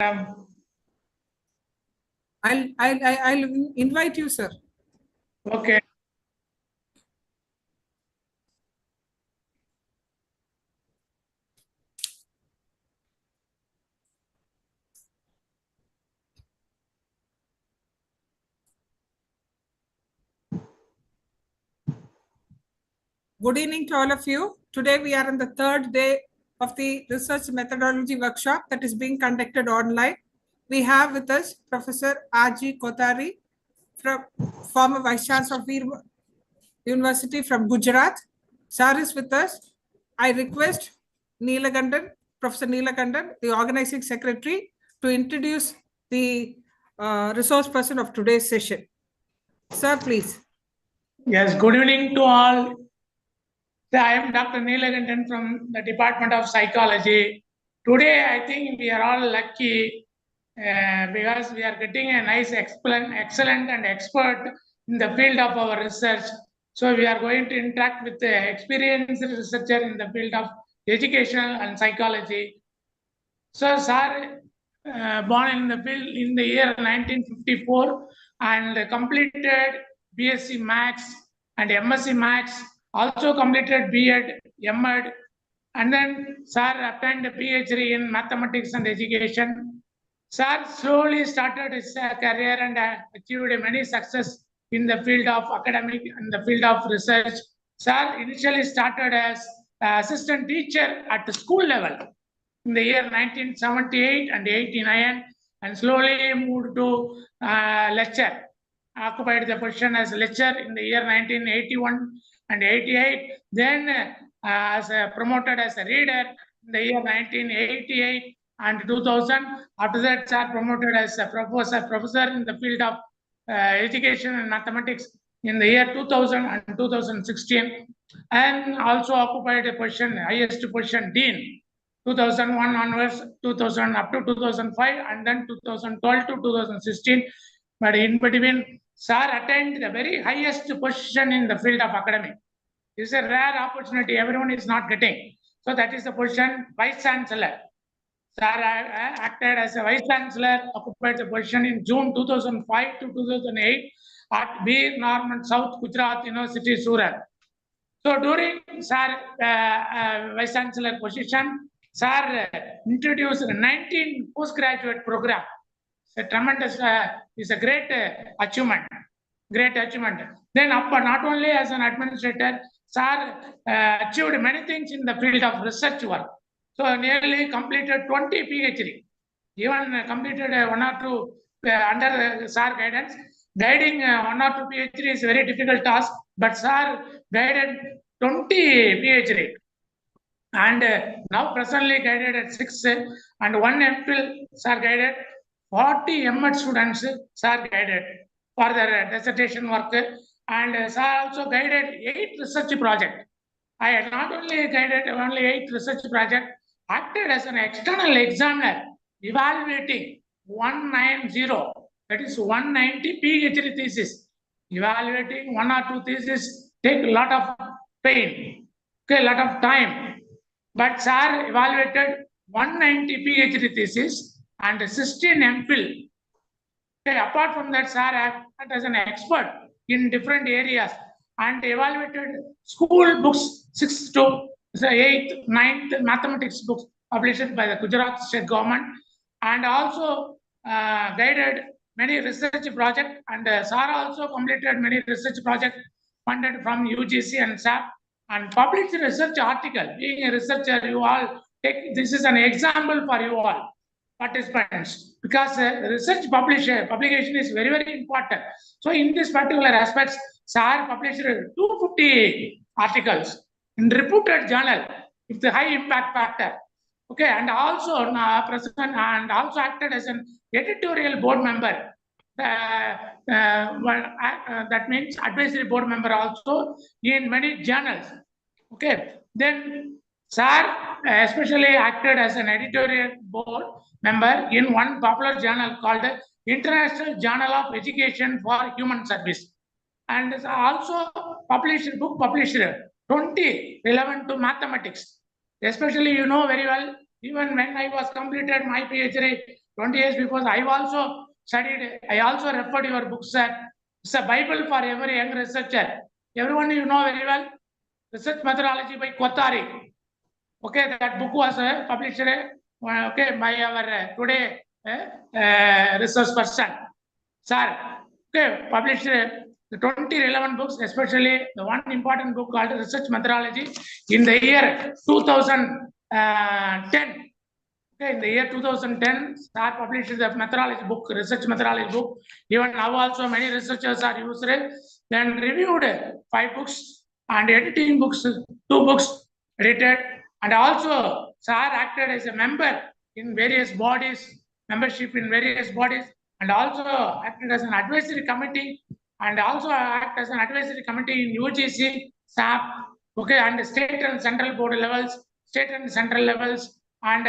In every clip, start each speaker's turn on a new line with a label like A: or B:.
A: Um,
B: I'll invite you, sir.
A: okay.
B: Good evening to all of you. Today we are on the third day of the research methodology workshop that is being conducted online. We have with us Professor R.G. Kotari, from former Vice Chancellor of Veer University from Gujarat. Sir is with us. I request Neelakandan, Professor Neelakandan, the organizing secretary, to introduce the resource person of today's session. Sir, please.
A: Yes, good evening to all. I am Dr. Neelakandan from the Department of Psychology. Today, I think we are all lucky because we are getting a nice, excellent and expert in the field of our research. So we are going to interact with the experienced researcher in the field of education and psychology. So, sir, born in the field in the year 1954 and completed BSc Max and MSc Max, also completed B.Ed, M.Ed, and then sir obtained a PhD in mathematics and education. Sir slowly started his career and achieved many success in the field of academic and the field of research. Sir initially started as assistant teacher at the school level in the year 1978 and 89, and slowly moved to lecture. Occupied the position as lecturer in the year 1981 and 88. Then promoted as a reader in the year 1988 and 2000. After that, sir promoted as a professor in the field of education and mathematics in the year 2000 and 2016, and also occupied a position, highest position, dean, 2001 onwards, 2000 up to 2005, and then 2012 to 2016. But in between, sir attained the very highest position in the field of academic. It's a rare opportunity everyone is not getting. So that is the position, Vice Chancellor. Sir acted as a Vice Chancellor, occupied the position in June 2005 to 2008 at Veer Norman South Gujarat University, Surat. So during sir Vice Chancellor position, sir introduced 19 postgraduate program. It's a tremendous, it's a great achievement. Great achievement. Then not only as an administrator, sir achieved many things in the field of research work. So nearly completed 20 PhD. Even completed one or two under sir guidance. Guiding one or two PhD is a very difficult task, but sir guided 20 PhD. And now presently guided at 6 and 1 MPhil sir guided, 40 M.Ed students sir guided for their dissertation work, and sir also guided 8 research projects. I had not only guided only 8 research projects, acted as an external examiner evaluating 190, that is 190 PhD thesis. Evaluating 1 or 2 theses take a lot of pain, okay, a lot of time. But sir evaluated 190 PhD thesis and 16 MPhil. Okay, apart from that, sir acted as an expert in different areas and evaluated school books, 6th to 8th, 9th mathematics books published by the Gujarat state government, and also guided many research projects, and sir also completed many research projects funded from UGC and SAP, and published research article. Being a researcher, you all take this is an example for you all participants, because research publication is very, very important. So in this particular aspects, sir published 250 articles in reputed journal with the high impact factor. Okay, and also present and also acted as an editorial board member. That means advisory board member also in many journals. Okay, then sir especially acted as an editorial board member in one popular journal called the International Journal of Education for Human Service, and also published 20 relevant to mathematics. Especially, you know very well, Even when I was completed my PhD 20 years before, I also studied, I also referred your book, sir. It's a Bible for every young researcher. Everyone you know very well, Research Methodology by Kothari. Okay, that book was published okay, by our today resource person. Sir, okay, published the 20 relevant books, especially the one important book called Research Methodology in the year 2010. Okay, in the year 2010, Sir published the methodology book, research methodology book. Even now also many researchers are used it. Then reviewed 5 books and editing books, 2 books edited. And also Sir acted as a member in various bodies, membership in various bodies, and also acted as an advisory committee, and also act as an advisory committee in UGC, SAP, okay, and state and central board levels, state and central levels, and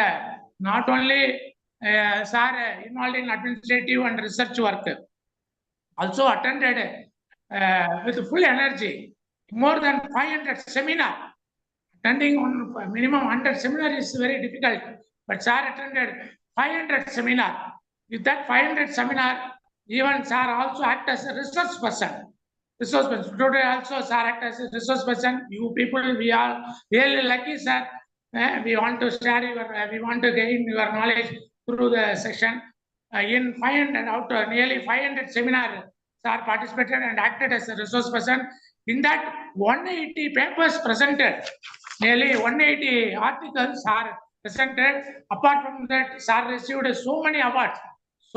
A: not only sir involved in administrative and research work, also attended with full energy more than 500 seminar. Attending on minimum 100 seminar is very difficult, but sir attended 500 seminar. With that 500 seminar, even sir also act as a resource person. Resource person. Today also sir act as a resource person. You people, we are really lucky, sir. We want to share your, we want to gain your knowledge through the session. In 500, out of nearly 500 seminar, sir participated and acted as a resource person. In that, 180 papers presented, nearly 180 articles are presented. Apart from that, sir received so many awards.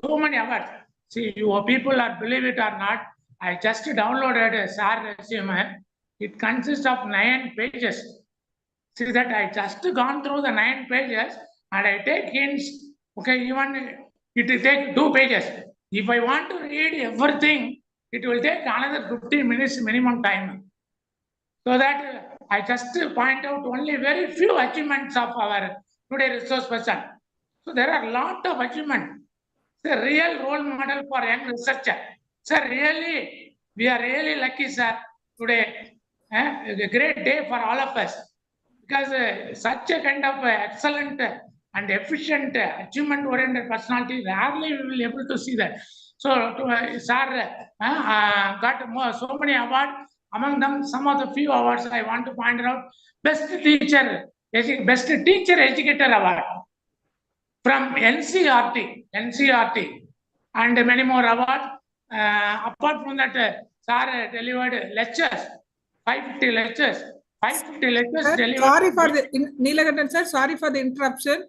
A: So many awards. See, you people are believe it or not, I just downloaded a sir resume. It consists of 9 pages. See that I just gone through the 9 pages and I take hints. Okay, even it will take 2 pages. If I want to read everything, it will take another 15 minutes minimum time. So that I just point out only very few achievements of our today resource person. So there are a lot of achievements. It's a real role model for young researcher. Sir, really, we are really lucky, sir, today. A great day for all of us. Because such a kind of excellent and efficient achievement-oriented personality, rarely we will be able to see that. So, sir got so many awards. Among them, some of the few awards I want to point out: Best Teacher Educator Award from NCRT, and many more awards. Apart from that, sir delivered lectures, 550 lectures. 550 lectures
B: Sir,
A: delivered.
B: sorry for the Neelakandan sir, sorry for the interruption.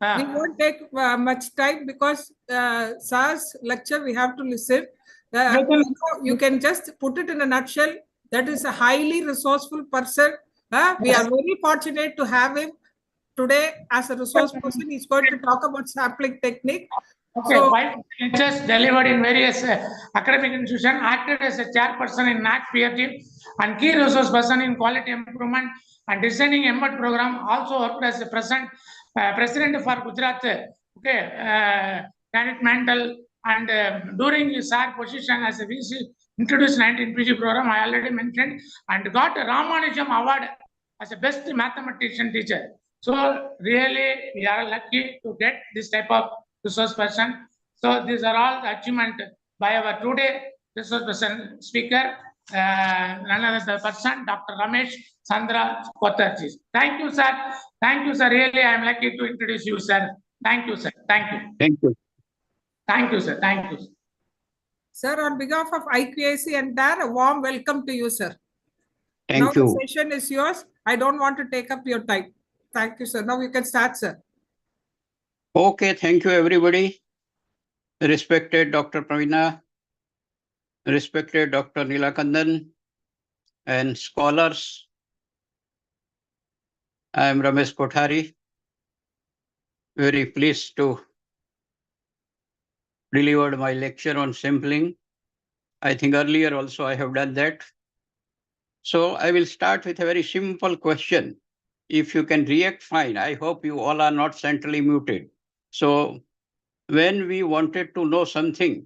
B: We won't take much time because sir's lecture we have to listen. You can just put it in a nutshell. That is a highly resourceful person. We are very fortunate to have him today as a resource person. He's going to talk about sampling technique.
A: Okay,
B: So,
A: 5 lectures delivered in various academic institutions, acted as a chairperson in NAC peer team and key resource person in quality improvement and designing MBA program. Also worked as a president for Gujarat, Janet Mantle, and during his position as a VC, introduced 19 PG program, I already mentioned, and got a Ramanujam Award as a best mathematician teacher. So really, we are lucky to get this type of resource person. So these are all the achievement by our today resource person speaker, none other than the person, Dr. Ramesh Chandra Kotarji. Thank you, sir. Thank you, sir. Really, I am lucky to introduce you, sir. Thank you, sir. Thank you.
C: Thank you.
A: Thank you, sir. Thank you.
B: sir, on behalf of IQAC and DAR, a warm welcome to you, sir.
C: Thank
B: now
C: you.
B: the session is yours. I don't want to take up your time. Thank you, sir. Now you can start, sir.
C: Okay, thank you, everybody. Respected Dr. Praveena, respected Dr. Neelakandan, and scholars. I am Ramesh Kothari, very pleased to deliver my lecture on sampling. I think earlier also I have done that. So I will start with a very simple question. If you can react, fine. I hope you all are not centrally muted. So when we wanted to know something,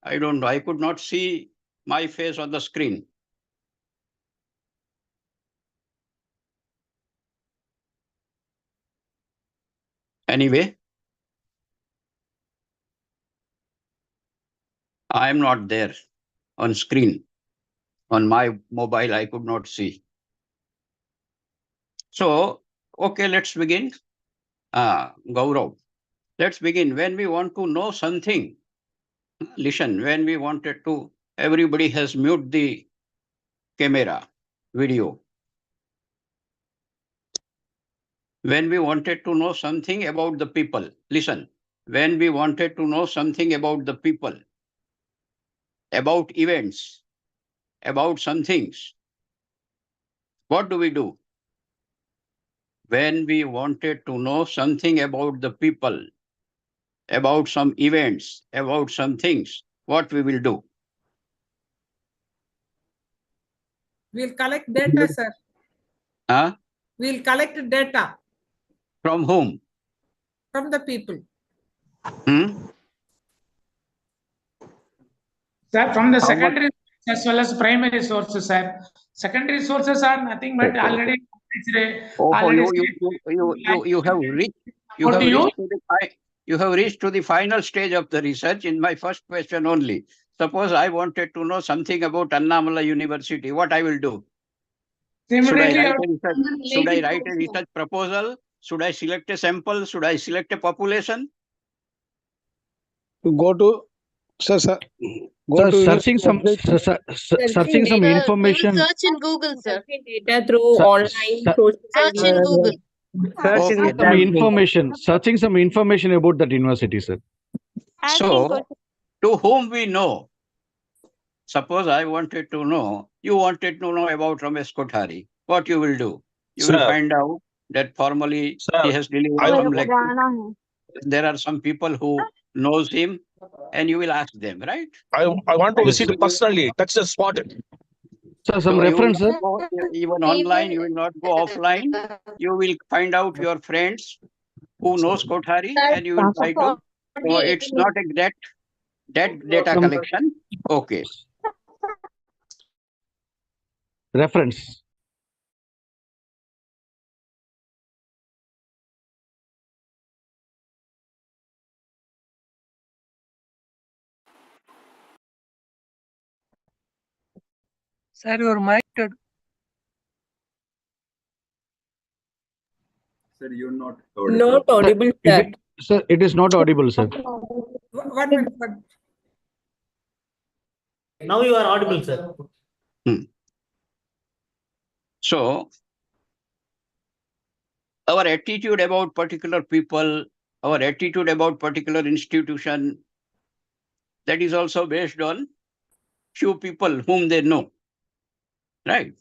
C: I don't know, I could not see my face on the screen. Anyway, I am not there on screen. On my mobile, I could not see. So, okay, let's begin. Gaurav, let's begin. When we want to know something, listen, when we wanted to, everybody has mute the camera, video. When we wanted to know something about the people, listen, when we wanted to know something about the people, about events, about some things, what do we do? When we wanted to know something about the people, about some events, about some things, what we will do?
B: We'll collect data, sir.
C: Huh?
B: We'll collect data.
C: From whom?
B: From the people.
A: Sir, from the secondary as well as primary sources, sir. Secondary sources are nothing but already
C: You have reached to the final stage of the research in my first question only. Suppose I wanted to know something about Annamalai University, what I will do? Should I write a research proposal? Should I select a sample? Should I select a population?
D: Go to
E: searching some information.
F: Search in Google, sir. Data through online
E: Search
F: in Google.
E: Searching some information about that university, sir.
C: So, to whom we know? Suppose I wanted to know, you wanted to know about Ramesh Kothari. What you will do? You will find out that formally he has delivered some lecture. There are some people who knows him, and you will ask them, right?
D: I want to visit personally, touch the spot.
E: So some reference, sir.
C: Even online, you will not go offline. You will find out your friends who knows Kothari, and you will try to. So it's not exact data collection. Okay.
E: Reference.
G: Sir, your mic.
H: Sir, you're not
F: audible, sir.
E: Sir, it is not audible, sir.
B: 1 minute.
I: Now you are audible, sir.
C: So, our attitude about particular people, our attitude about particular institution, that is also based on few people whom they know, right?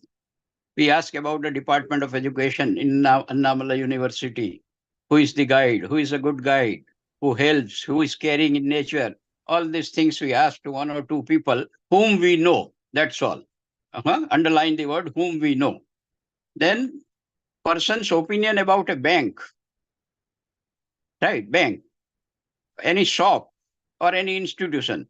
C: We ask about the Department of Education in Annamalai University. Who is the guide? Who is a good guide? Who helps? Who is caring in nature? All these things we ask to one or two people whom we know. That's all. Underline the word whom we know. Then person's opinion about a bank, right? Bank, any shop or any institution.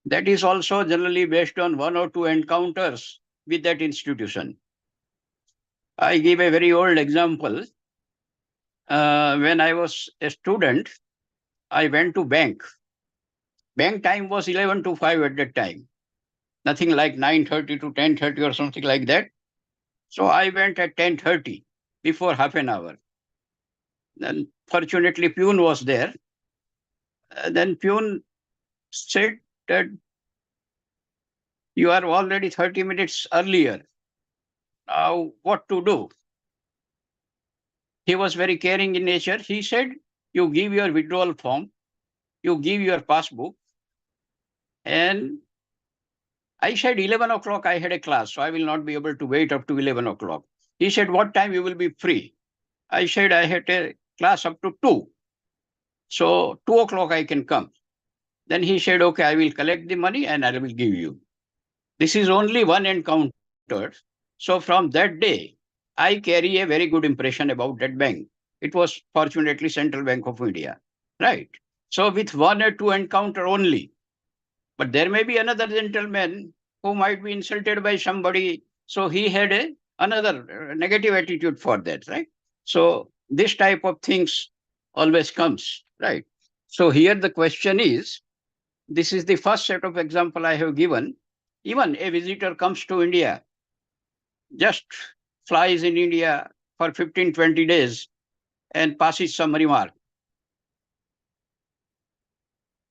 C: That is also generally based on one or two encounters with that institution. I give a very old example. When I was a student, I went to bank. Bank time was 11 to 5 at that time. Nothing like 9:30 to 10:30 or something like that. So I went at 10:30, before half an hour. Then fortunately, Pune was there. Then Pune said that you are already 30 minutes earlier. Now, what to do? He was very caring in nature. He said, you give your withdrawal form, you give your passbook, and I said 11 o'clock I had a class, so I will not be able to wait up to 11 o'clock. He said, what time you will be free? I said, I had a class up to 2. So 2 o'clock I can come. Then he said, okay, I will collect the money and I will give you. This is only one encounter. So from that day, I carry a very good impression about that bank. It was fortunately Central Bank of India, right? So with one or two encounter only, but there may be another gentleman who might be insulted by somebody. So he had another negative attitude for that, right? So this type of things always comes, right? So here the question is, this is the first set of example I have given. Even a visitor comes to India, just flies in India for 15, 20 days and passes some remark,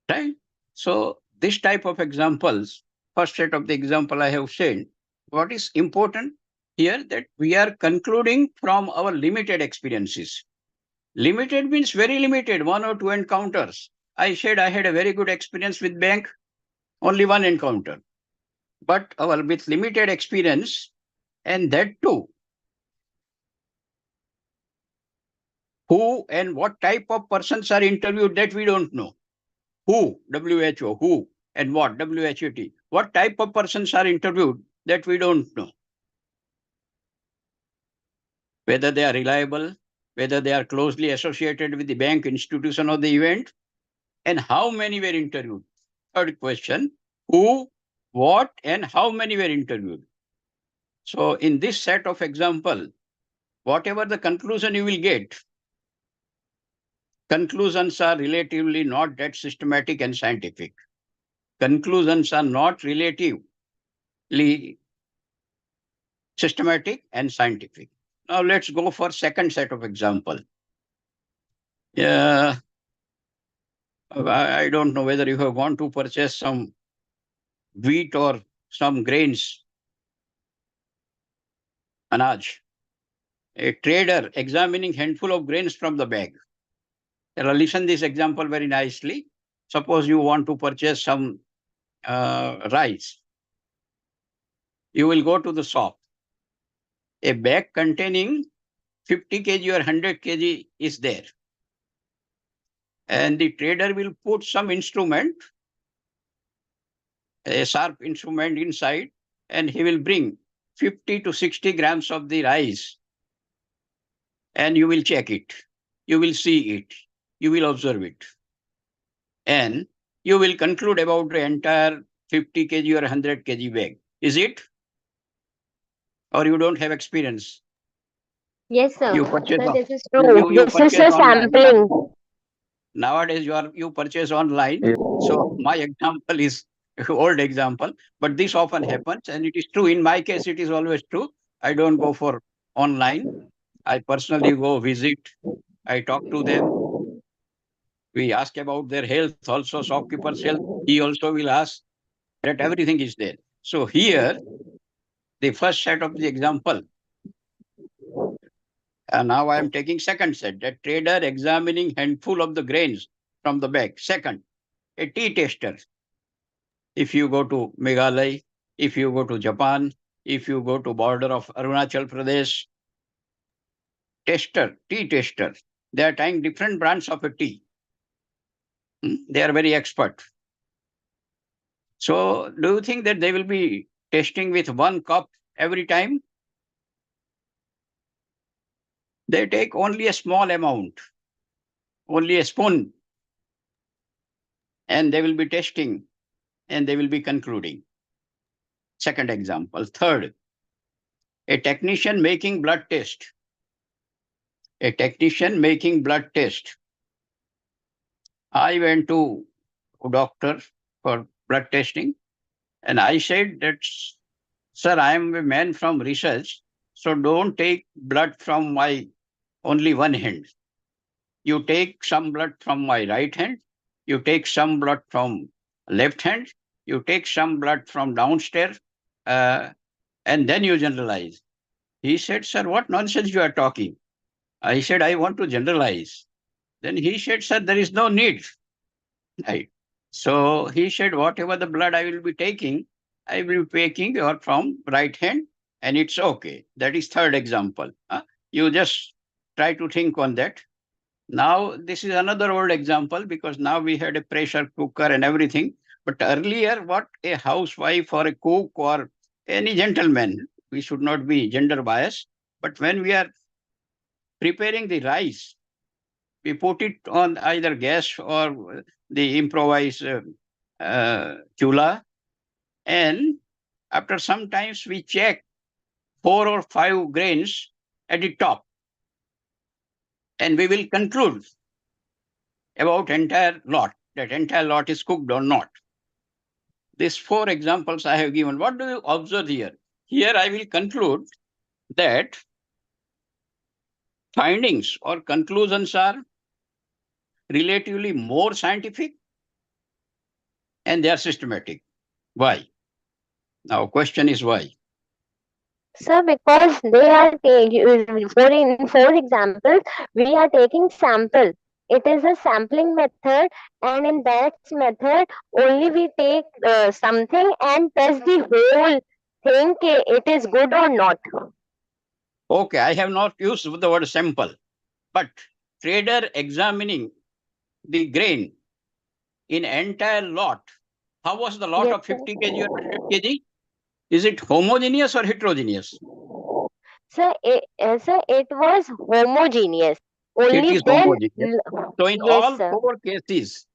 C: right? So this type of examples, first set of the example I have said, what is important here that we are concluding from our limited experiences. Limited means very limited, 1 or 2 encounters. I said I had a very good experience with bank, only 1 encounter. But with limited experience, and that too, who and what type of persons are interviewed, that we don't know. Who, WHO, who, and what, WHAT. What type of persons are interviewed, that we don't know. Whether they are reliable, whether they are closely associated with the bank, institution, or the event, and how many were interviewed. Third question, who, what, and how many were interviewed. So in this set of example, whatever the conclusion you will get, conclusions are relatively not that systematic and scientific. Conclusions are not relatively systematic and scientific. Now let's go for second set of example. I don't know whether you have gone to purchase some wheat or some grains, anaj. A trader examining handful of grains from the bag. Listen this example very nicely. Suppose you want to purchase some rice. You will go to the shop. A bag containing 50 kg or 100 kg is there. And the trader will put some instrument, a sharp instrument inside, and he will bring 50 to 60 grams of the rice. And you will check it. You will see it. You will observe it. And you will conclude about the entire 50 kg or 100 kg bag. Is it? Or you don't have experience?
F: Yes, sir.
C: You purchase,
F: Sir, this is true. This is a sampling.
C: Nowadays, you purchase online. So my example is old example, but this often happens, and it is true. In my case, it is always true. I don't go for online. I personally go visit. I talk to them. We ask about their health, also shopkeeper's health. He also will ask that everything is there. So here, the first set of the example. And now I am taking second set, that trader examining handful of the grains from the bag. Second, a tea tester. If you go to Meghalaya, if you go to Japan, if you go to border of Arunachal Pradesh, tea tester, they are trying different brands of a tea. They are very expert. So do you think that they will be testing with 1 cup every time? They take only a small amount, only a spoon, and they will be testing and they will be concluding. Second example. Third, a technician making blood test. A technician making blood test. I went to a doctor for blood testing, and I said that, sir, I am a man from research, so don't take blood from my only one hand. You take some blood from my right hand, you take some blood from left hand, you take some blood from downstairs, and then you generalize. He said, sir, what nonsense you are talking? I said, I want to generalize. Then he said, sir, there is no need. Right. So he said, whatever the blood I will be taking, I will be taking or from right hand, and it's okay. That is third example. You just try to think on that. Now, this is another old example because now we had a pressure cooker and everything. But earlier, what a housewife or a cook or any gentleman, we should not be gender biased, but when we are preparing the rice, we put it on either gas or the improvised chula. And after some times, we check 4 or 5 grains at the top. and we will conclude about entire lot, that entire lot is cooked or not. These 4 examples I have given. What do you observe here? Here I will conclude that findings or conclusions are relatively more scientific and they are systematic. Why? Now, question is why?
F: Sir, because they are taking, for example, we are taking sample. It is a sampling method, and in that method, only we take something and test the whole thing, it is good or not.
C: Okay, I have not used the word sample, but trader examining the grain in entire lot. How was the lot
F: Yes,
C: of 50 kg or 100 kg? Is it homogeneous or heterogeneous?
F: sir, it was homogeneous.
C: It
F: Only
C: is
F: then,
C: homogeneous. So in
F: yes,
C: all
F: sir.
C: 4 cases,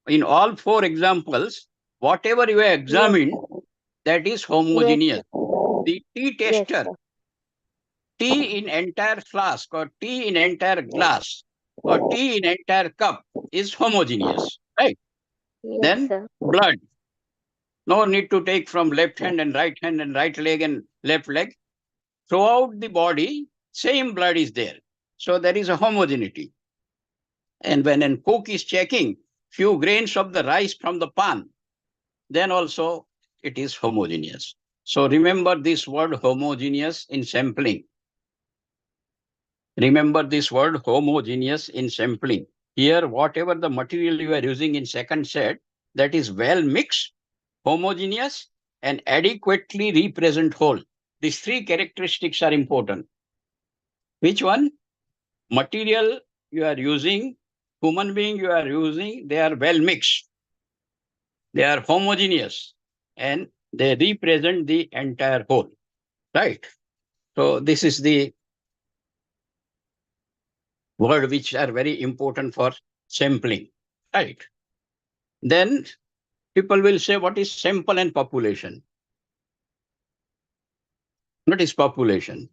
C: in all 4 examples, whatever you have examined, that is homogeneous. The tea
F: Yes,
C: tester,
F: sir.
C: tea in entire flask or tea in entire glass or tea in entire cup is homogeneous, right?
F: Yes,
C: Then
F: sir.
C: blood. No need to take from left hand and right leg and left leg. Throughout the body, same blood is there. So there is a homogeneity. And when a cook is checking few grains of the rice from the pan, then also it is homogeneous. So remember this word homogeneous in sampling. Remember this word homogeneous in sampling. Here, whatever the material you are using in second set, that is well mixed, homogeneous, and adequately represent whole. These 3 characteristics are important. Which one? Material you are using, human being you are using, they are well mixed. They are homogeneous and they represent the entire whole, right? So this is the word which are very important for sampling, right? Then people will say, what is sample and population? What is population?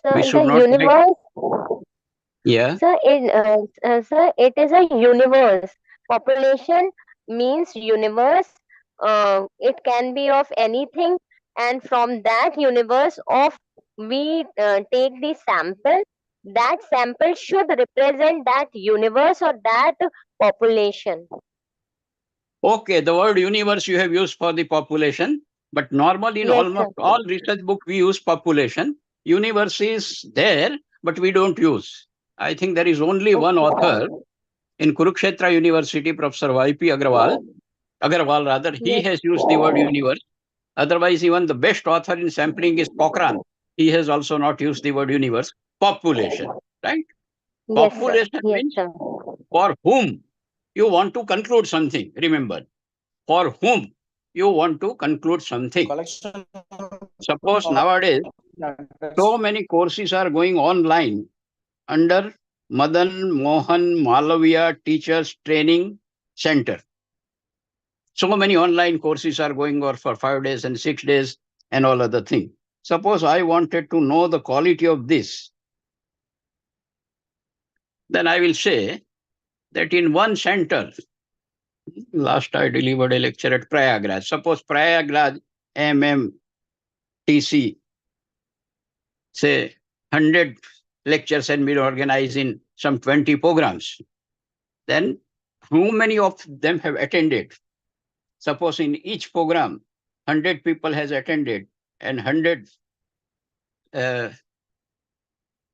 F: Sir,
C: We should
F: the
C: not like,
F: universe.
C: yeah.
F: Sir, it is a universe. Population means universe. It can be of anything, and from that universe of we take the sample. That sample should represent that universe or that population.
C: Okay, the word universe you have used for the population, but normally in
F: Yes, sir.
C: almost all research book we use population. Universe is there, but we don't use. I think there is only one author in Kurukshetra University, Professor Y.P. Agarwal rather, he
F: Yes.
C: has used the word universe. Otherwise, even the best author in sampling is Cochrane. He has also not used the word universe. Population, right?
F: Yes, sir.
C: Population
F: Yes,
C: means
F: sir.
C: for whom you want to conclude something. Remember, for whom you want to conclude something. Suppose nowadays, so many courses are going online under Madan Mohan Malaviya Teachers Training Center. So many online courses are going on for 5 days and 6 days and all other things. Suppose I wanted to know the quality of this, then I will say that in one center, last I delivered a lecture at Prayagraj. Suppose Prayagraj MMTC, say 100 lectures had been organized in some 20 programs. Then how many of them have attended? Suppose in each program, 100 people has attended and 100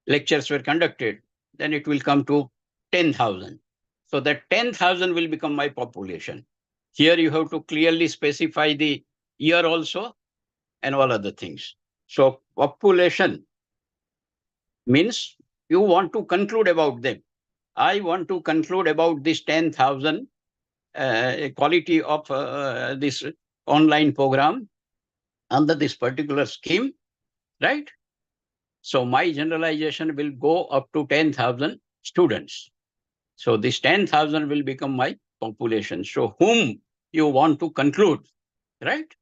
C: lectures were conducted, then it will come to 10,000. So that 10,000 will become my population. Here you have to clearly specify the year also and all other things. So population means you want to conclude about them. I want to conclude about this 10,000 quality of this online program under this particular scheme, right? So my generalization will go up to 10,000 students. So this 10,000 will become my population. So whom you want to conclude, right?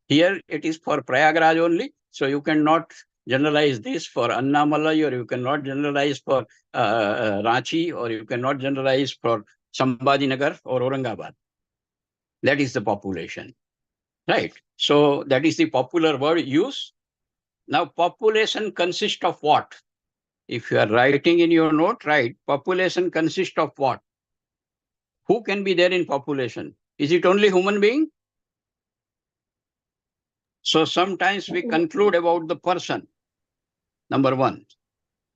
C: Here it is for Prayagraj only. So you cannot generalize this for Annamalai, or you cannot generalize for Ranchi, or you cannot generalize for Sambhajinagar or Aurangabad. That is the population, right? So that is the popular word used. Now, population consists of what? If you are writing in your note, write population consists of what? Who can be there in population? Is it only human being? So sometimes we conclude about the person, number one.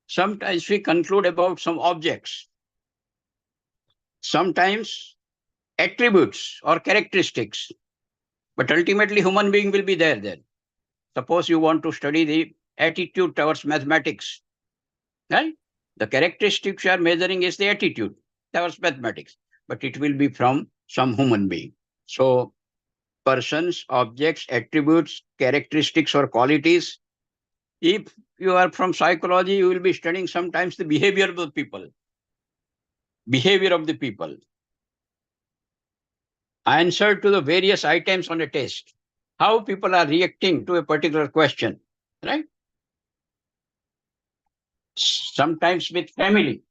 C: Sometimes we conclude about some objects. Sometimes attributes or characteristics. But ultimately, human being will be there then. Suppose you want to study the attitude towards mathematics, right? The characteristics you are measuring is the attitude towards mathematics, but it will be from some human being. So persons, objects, attributes, characteristics or qualities. If you are from psychology, you will be studying sometimes the behavior of the people. Behavior of the people. Answer to the various items on a test. How people are reacting to a particular question, right? Sometimes with family.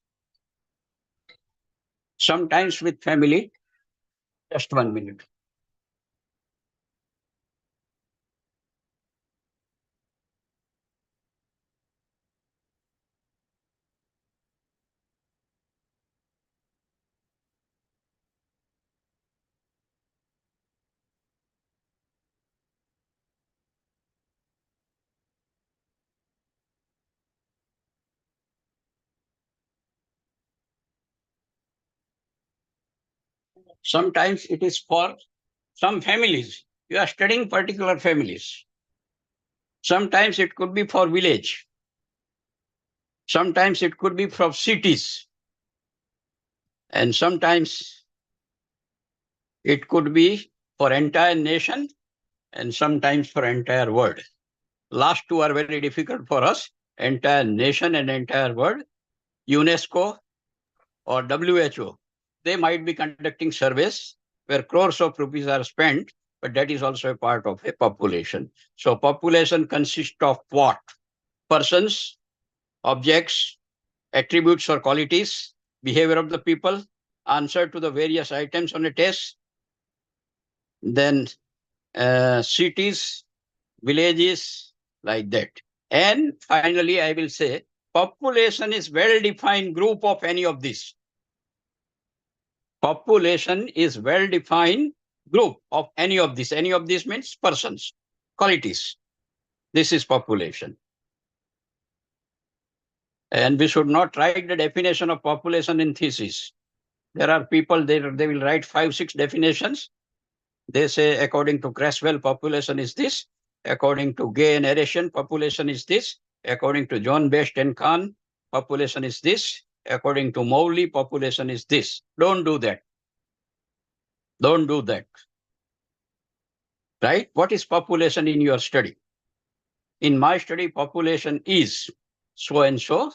C: Sometimes with family. Just 1 minute. Sometimes it is for some families. You are studying particular families. Sometimes it could be for village. Sometimes it could be from cities. And sometimes it could be for entire nation and sometimes for entire world. Last two are very difficult for us, entire nation and entire world. UNESCO or WHO, they might be conducting surveys where crores of rupees are spent, but that is also a part of a population. So population consists of what? Persons, objects, attributes or qualities, behavior of the people, answer to the various items on a test, then cities, villages, like that. And finally, I will say, population is well-defined group of any of these. Population is well-defined group of any of these. Any of these means persons, qualities. This is population. And we should not write the definition of population in thesis. There are people, they will write 5-6 definitions. They say, according to Creswell, population is this. According to Gay and Eration, population is this. According to John Best and Kahn, population is this. According to Mowley, population is this. Don't do that. Don't do that. Right? What is population in your study? In my study, population is so and so,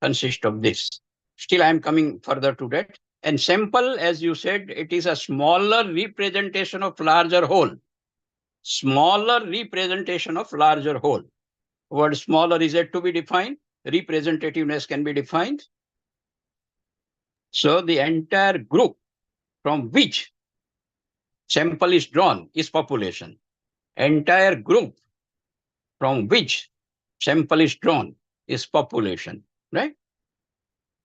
C: consists of this. Still, I am coming further to that. And sample, as you said, it is a smaller representation of larger whole. Smaller representation of larger whole. Word smaller is yet to be defined. Representativeness can be defined. So the entire group from which sample is drawn is population. Entire group from which sample is drawn is population, right?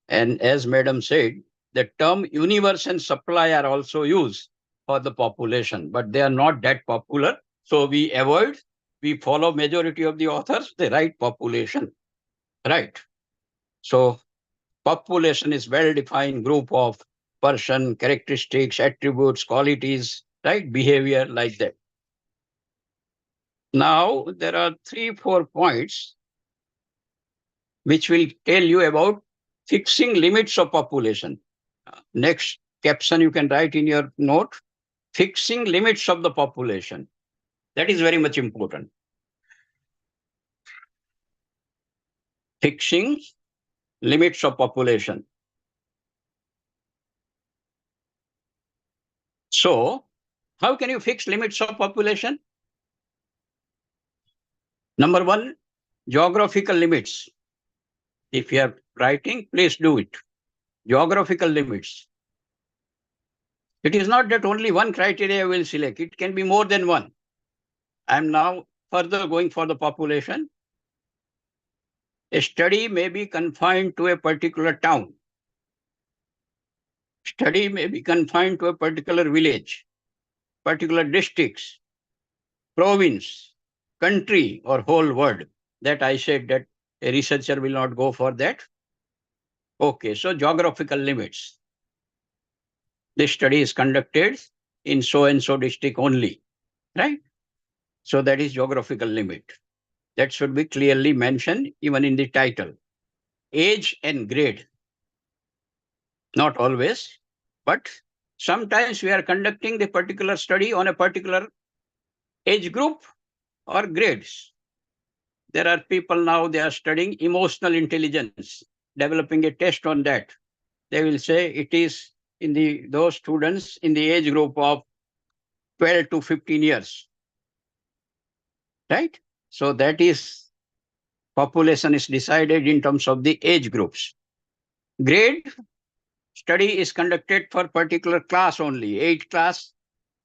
C: And as Madam said, the term universe and supply are also used for the population, but they are not that popular. So we avoid, we follow majority of the authors, they write population, right? So population is well-defined group of person, characteristics, attributes, qualities, right? Behavior like that. Now, there are 3-4 points which will tell you about fixing limits of population. Next caption you can write in your note, fixing limits of the population. That is very much important. Fixing limits of population. So, how can you fix limits of population? Number one, Geographical limits. If you are writing, please do it. Geographical limits. It is not that only one criteria will select. It can be more than one. I am now further going for the population. A study may be confined to a particular town. Study may be confined to a particular village, particular districts, province, country, or whole world. That I said that a researcher will not go for that. Okay, so geographical limits. This study is conducted in so-and-so district only, right? So that is geographical limit. That should be clearly mentioned even in the title. Age and grade. Not always, but sometimes we are conducting the particular study on a particular age group or grades. There are people now, they are studying emotional intelligence, developing a test on that. They will say it is in those students in the age group of 12 to 15 years, right? So that is, population is decided in terms of the age groups. Grade, study is conducted for particular class only, 8th class,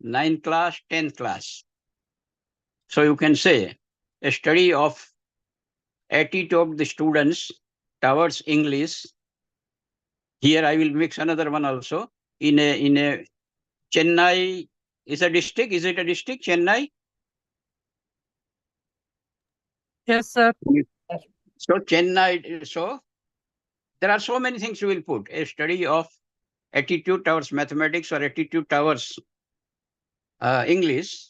C: 9th class, 10th class. So you can say a study of attitude of the students towards English. Here I will mix another one also. In a Chennai is a district. Is it a district, Chennai?
G: Yes, sir.
C: So Chennai, so there are so many things you will put. A study of attitude towards mathematics or attitude towards English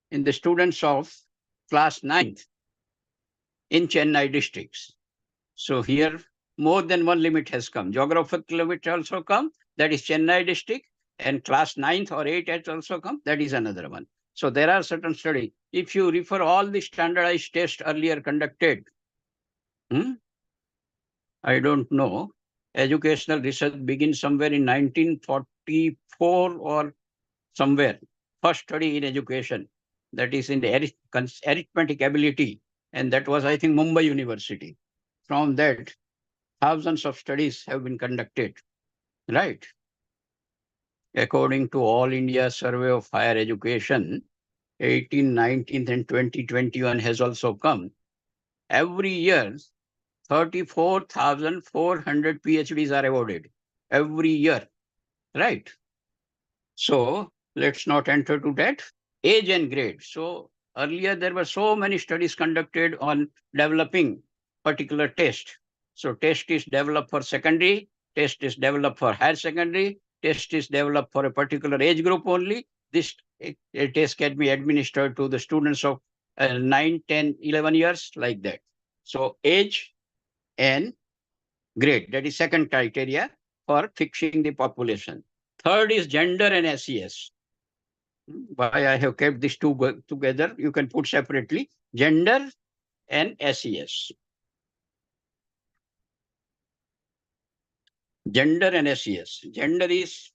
C: in the students of class 9th in Chennai districts. So here more than one limit has come. Geographical limit also come, that is Chennai district, and class 9th or 8th has also come, that is another one. So there are certain studies. If you refer all the standardized tests earlier conducted, I don't know, educational research begins somewhere in 1944 or somewhere. First study in education, that is in the arithmetic ability, and that was, I think, Mumbai University. From that, thousands of studies have been conducted, right? According to All India Survey of Higher Education, 18, 19, and 2021 has also come. Every year, 34,400 PhDs are awarded every year, right? So let's not enter to that. Age and grade. So earlier there were so many studies conducted on developing particular test. So test is developed for secondary, test is developed for higher secondary, test is developed for a particular age group only. This test can be administered to the students of 9, 10, 11 years, like that. So age and grade, that is second criteria for fixing the population. Third is gender and SES. Why I have kept these two together, you can put separately, gender and SES. Gender and SES. Gender is,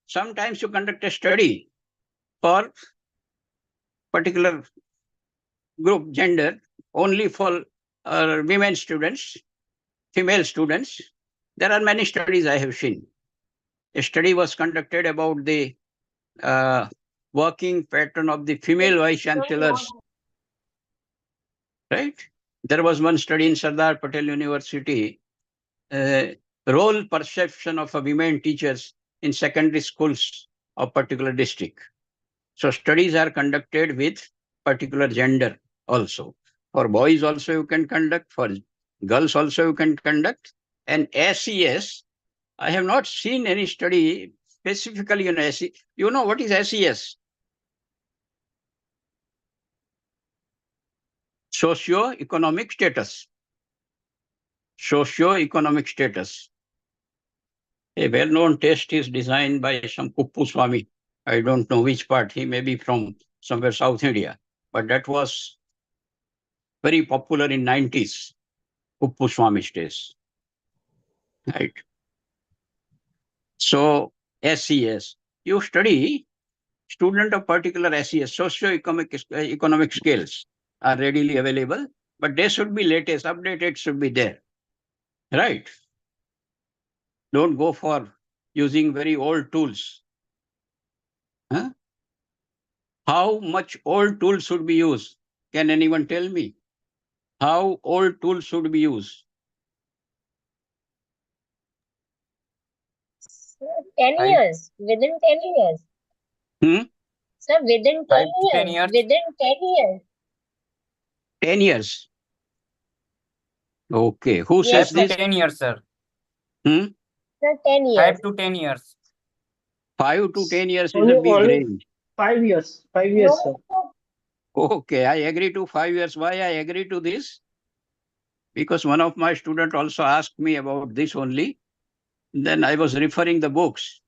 C: sometimes you conduct a study for particular group, gender, only for women students, female students. There are many studies I have seen. A study was conducted about the working pattern of the female vice chancellors, right? There was one study in Sardar Patel University, role perception of women teachers in secondary schools of particular district. So studies are conducted with particular gender also. For boys also you can conduct, for girls also you can conduct. And SES, I have not seen any study specifically on SES. You know what is SES? Socio-economic status. Socio-economic status. A well-known test is designed by some Kuppu Swami. I don't know which part. He may be from somewhere South India, but that was very popular in 90s. Kuppu Swami test. Right. So SES, you study student of particular SES, socio-economic scales are readily available. but they should be latest, updated should be there, right? Don't go for using very old tools. Huh? How much old tools should be used? Can anyone tell me? How old tools should be used?
F: 10 years, within 10 years.
C: Hmm?
F: Sir, within 10
G: 5 to 10
F: years,
G: years.
F: within 10 years.
C: 10 years. Okay. Who
F: Yes,
C: says
G: 5 to
C: this?
G: 10 years, sir.
C: Hmm?
F: Sir, 10 years.
G: 5 to 10 years.
C: 5 to 10 years is
I: Only,
C: a big
I: only
C: range.
I: 5 years. 5 years, sir.
F: No,
C: Okay, I agree to 5 years. Why I agree to this? Because one of my students also asked me about this only. Then I was referring the books,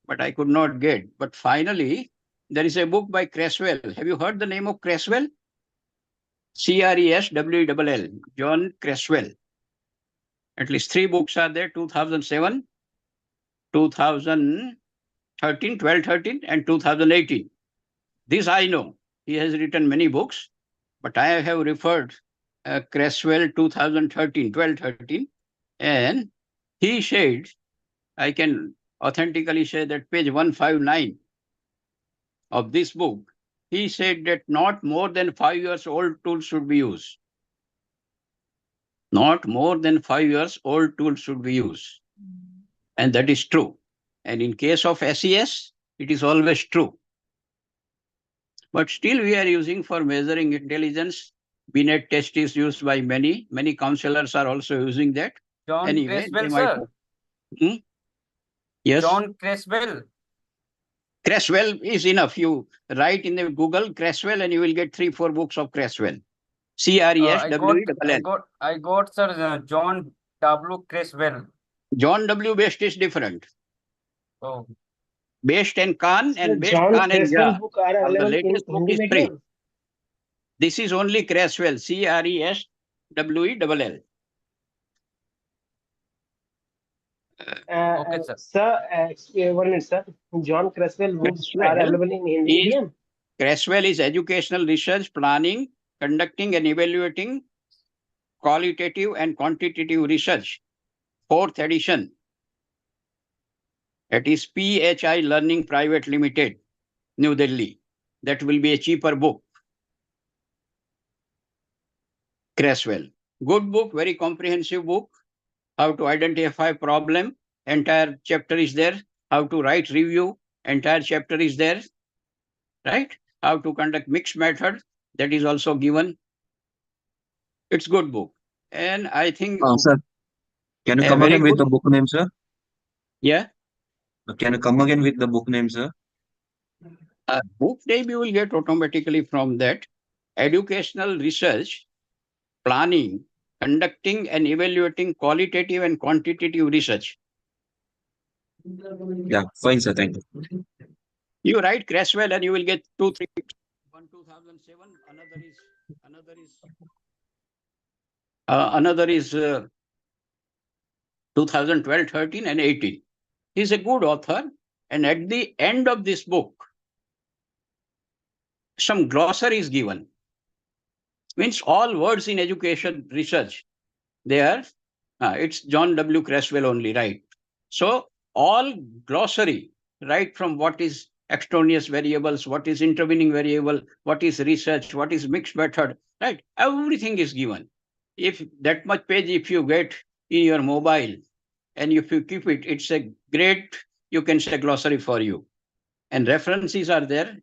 C: but I could not get. But finally, there is a book by Creswell. Have you heard the name of Creswell? Creswell, John Creswell. At least 3 books are there, 2007, 2013, 12, 13, and 2018. This I know. He has written many books, but I have referred Creswell 2013, 12, 13, and he said, I can authentically say that page 159 of this book, he said that not more than 5 years old tools should be used. Not more than 5 years old tools should be used. And that is true. And in case of SES, it is always true. But still we are using for measuring intelligence. Binet test is used by many. Many counselors are also using that.
G: John
C: Anyway, they
G: Creswell,
C: might.
G: sir.
C: Yes.
G: John Creswell.
C: Creswell is enough. You write in the Google Creswell and you will get 3-4 books of Creswell. Creswell.
G: I got, sir, John W. Creswell.
C: John W. Best is different.
G: Oh,
C: Best and Khan
I: Sir,
C: and Best
I: John
C: Khan and
I: Creswell
C: Ja.
I: book are
C: The
I: available in
C: latest book
I: Hindi
C: is 3.
I: medium.
C: This is only Creswell. Creswell.
G: okay, sir.
I: Sir, 1 minute, sir. John Creswell books are available in Hindi medium.
C: Creswell is educational research, planning, conducting and evaluating qualitative and quantitative research. 4th edition. It is PHI Learning Private Limited, New Delhi. That will be a cheaper book. Creswell. Good book, very comprehensive book. How to identify problem. Entire chapter is there. How to write review. Entire chapter is there. Right? How to conduct mixed method. That is also given. It's good book. And I think...
H: Sir, can you come again with the book name, sir?
C: Yeah.
H: Can you come again with the book name, sir?
C: Book name you will get automatically from that. Educational research, planning, conducting and evaluating qualitative and quantitative research.
H: Yeah, fine, sir. Thank you.
C: You write Creswell and you will get 2, 3. One 2007, another is 2012, 13, and 18. He's a good author, and at the end of this book, some glossary is given. Means all words in education research, they are, it's John W. Creswell only, right? So all glossary, right from what is extraneous variables, what is intervening variable, what is research, what is mixed method, right? Everything is given. If that much page, if you get in your mobile and if you keep it, it's a great, you can say glossary for you. And references are there.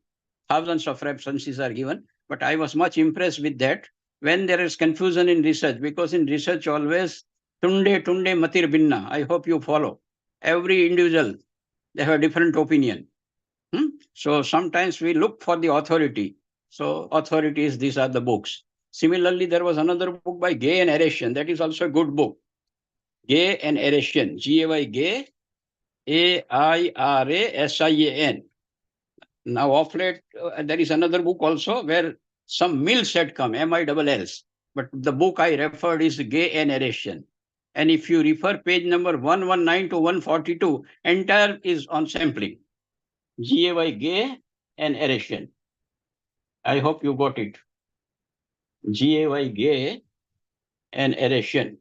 C: Thousands of references are given. But I was much impressed with that when there is confusion in research, because in research always, tunde matir binna. I hope you follow. Every individual, they have a different opinion. So sometimes we look for the authority. So authorities, these are the books. Similarly, there was another book by Gay and Aresian. That is also a good book. Gay and Aresian. G-A-Y Gay, A-I-R-A-S-I-A-N. Now of late, there is another book also where some Mills had come, M-I-double-Ls. But the book I referred is Gay and Aresian. And if you refer page number 119 to 142, entire is on sampling. G-A-Y Gay and Aresian. I hope you got it. G-A-Y Gay and erection.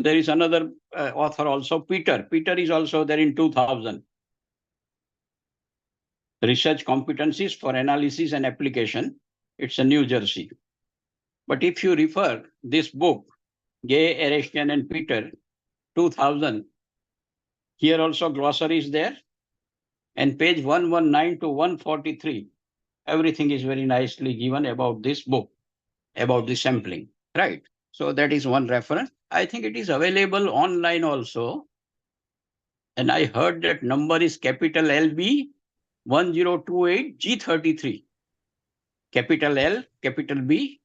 C: There is another author also, Peter. Peter is also there in 2000. Research competencies for analysis and application. It's a New Jersey. But if you refer this book, Gay, Erection and Peter, 2000, here also glossary is there. And page 119 to 143, everything is very nicely given about this book, about the sampling, right? So that is one reference. I think it is available online also. And I heard that number is capital LB 1028 G33. Capital L, capital B,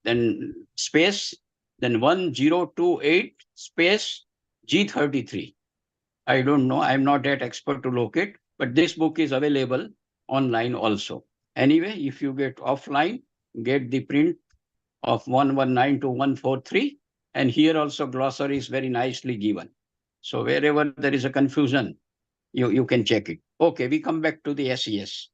C: then space, then 1028 space G33. I don't know. I'm not that expert to locate, but this book is available online also. Anyway, if you get offline, get the print of 119 to 143. And here also glossary is very nicely given. So wherever there is a confusion, you can check it. Okay, we come back to the SES.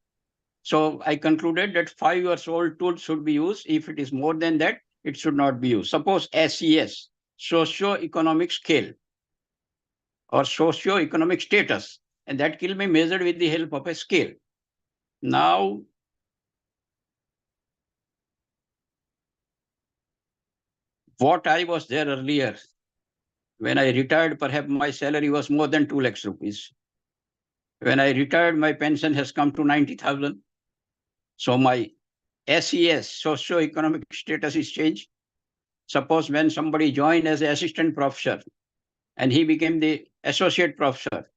C: So I concluded that 5 years old tool should be used. If it is more than that, it should not be used. Suppose SES, socio-economic scale or socio-economic status, and that can be measured with the help of a scale. Now, what I was there earlier, when I retired, perhaps my salary was more than 2 lakhs rupees. When I retired, my pension has come to 90,000. So my SES, socio-economic status, is changed. Suppose when somebody joined as an assistant professor and he became the associate professor,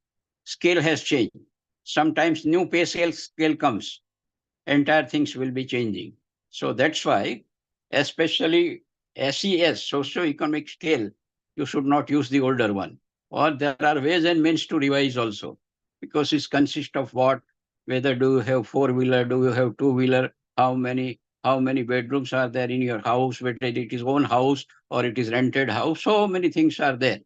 C: scale has changed. Sometimes new pay scale comes. Entire things will be changing. So that's why, especially SES, socio-economic scale, you should not use the older one. Or there are ways and means to revise also, because it consists of what, whether do you have four-wheeler, do you have two-wheeler, how many bedrooms are there in your house, whether it is own house or it is rented house. So many things are there.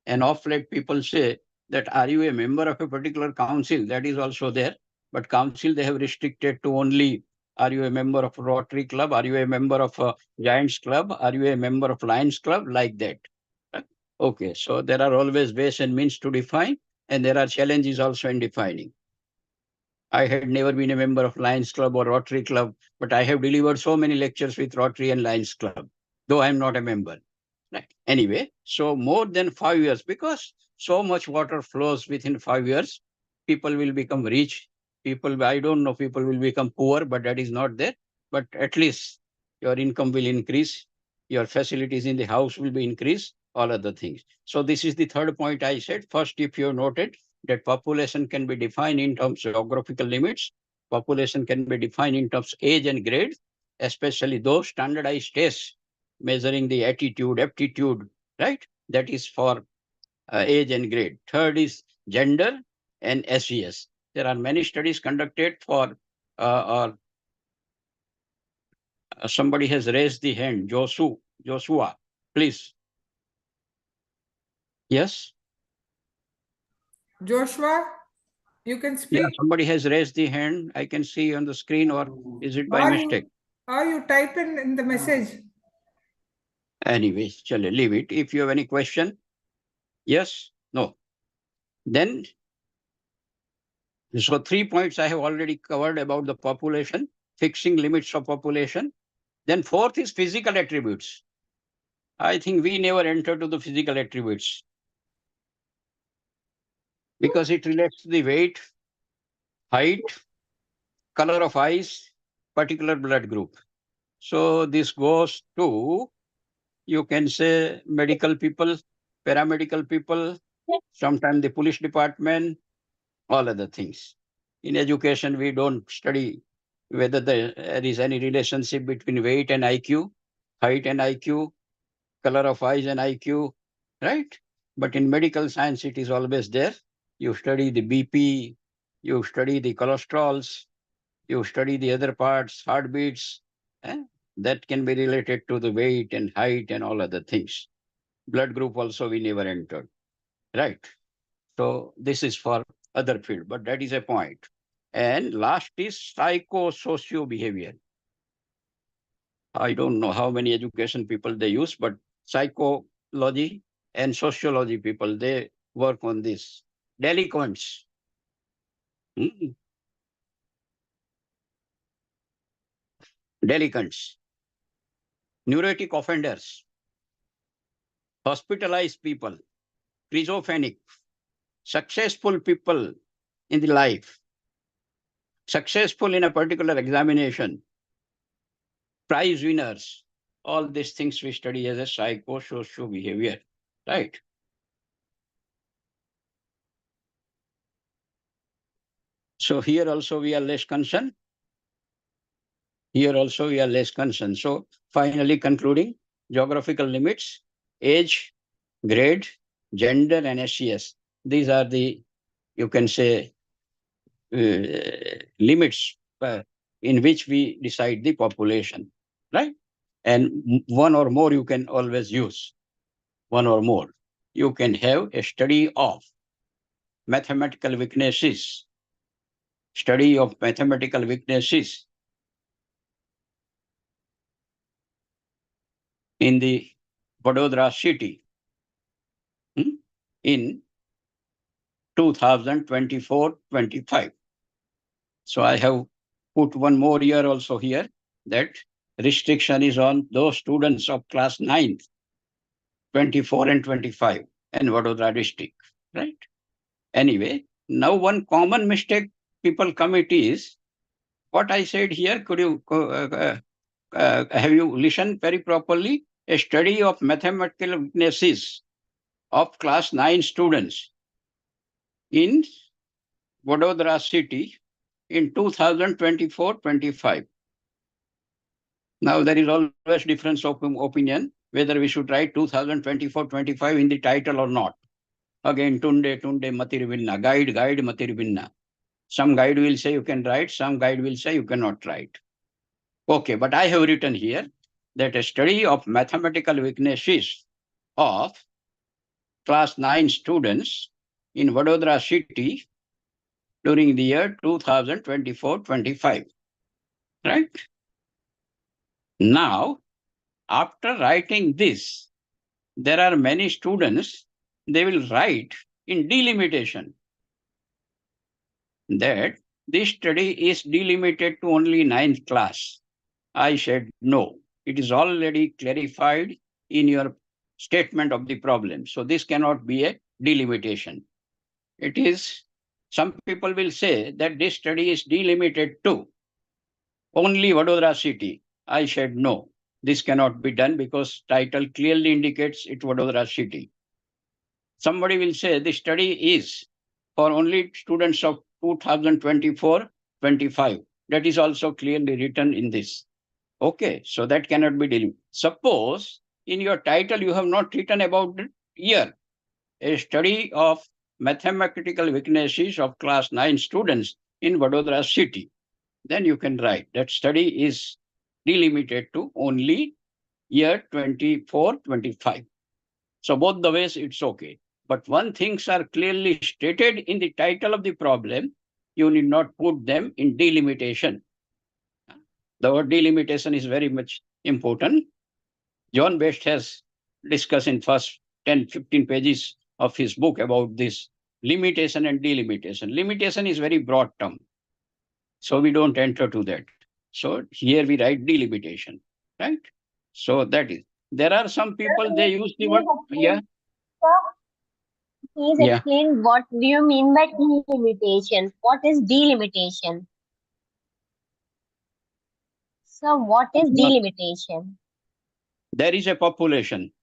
C: And of late people say that are you a member of a particular council? That is also there. But council, they have restricted to only, are you a member of Rotary Club? Are you a member of a Giants Club? Are you a member of Lions Club? Like that. Okay, so there are always ways and means to define, and there are challenges also in defining. I had never been a member of Lions Club or Rotary Club, but I have delivered so many lectures with Rotary and Lions Club, though I'm not a member. Right. Anyway, so more than 5 years, because so much water flows within 5 years, people will become rich. People, I don't know, people will become poor, but that is not there. But at least your income will increase. Your facilities in the house will be increased, all other things. So this is the third point I said. First, if you noted that population can be defined in terms of geographical limits, population can be defined in terms of age and grade, especially those standardized tests measuring the attitude, aptitude, right? That is for age and grade. Third is gender and SES. There are many studies conducted for, somebody has raised the hand, Joshua, please. Yes?
B: Joshua, you can speak.
C: Yeah, somebody has raised the hand. I can see on the screen, or is it by mistake?
B: Or you type in the message.
C: Anyway, shall I leave it? If you have any question, yes, no. Then, so 3 points I have already covered about the population, fixing limits of population. Then fourth is physical attributes. I think we never enter to the physical attributes because it relates to the weight, height, color of eyes, particular blood group. So this goes to, you can say, medical people, paramedical people, sometimes the police department, all other things. In education, we don't study whether there is any relationship between weight and IQ, height and IQ, color of eyes and IQ, right? But in medical science, it is always there. You study the BP, you study the cholesterols, you study the other parts, heartbeats, that can be related to the weight and height and all other things. Blood group also we never entered, right? So this is for other field, but that is a point. And last is psychosocial behavior. I don't know how many education people they use, but psychology and sociology people, they work on this. Delinquents. Delinquents. Neurotic offenders. Hospitalized people. Schizophrenic. Successful people in the life. Successful in a particular examination. Prize winners. All these things we study as a psychosocial behavior, right? So here also we are less concerned. Here also we are less concerned. So finally concluding, geographical limits, age, grade, gender, and SCS. These are the, you can say, limits in which we decide the population, right? And one or more you can always use. One or more. You can have a study of mathematical weaknesses. Study of mathematical weaknesses in the Vadodara city in 2024-25. So I have put one more year also here, that restriction is on those students of class 9th, 24 and 25 in Vadodara district, right? Anyway, now one common mistake people commit is what I said here. Could you have you listened very properly? A study of mathematical weaknesses of class 9 students in Vadodara city in 2024-25. Now there is always difference of opinion whether we should write 2024-25 in the title or not. Again, tunde matiribinna, guide matiribinna. Some guide will say you can write, some guide will say you cannot write. Okay, but I have written here that a study of mathematical weaknesses of class 9 students in Vadodara city during the year 2024-25, right? Now, after writing this, there are many students, they will write in delimitation that this study is delimited to only 9th class. I said no. It is already clarified in your statement of the problem. So this cannot be a delimitation. It is, some people will say that this study is delimited to only Vadodara city. I said no. This cannot be done because title clearly indicates it Vadodara city. Somebody will say the study is for only students of 2024-25. That is also clearly written in this. Okay, so that cannot be delivered. Suppose in your title you have not written about the year, a study of mathematical weaknesses of class 9 students in Vadodara city. Then you can write that study is delimited to only year 24-25. So both the ways it's okay. But one things are clearly stated in the title of the problem, you need not put them in delimitation. The word delimitation is very much important. John Best has discussed in first 10-15 pages of his book about this limitation and delimitation. Limitation is very broad term, so we don't enter to that. So here we write delimitation, right? So that is. There are some people, they use the word, yeah.
F: Please
C: Yeah.
F: explain what do you mean by delimitation? What is delimitation? So what is delimitation?
C: There is a population.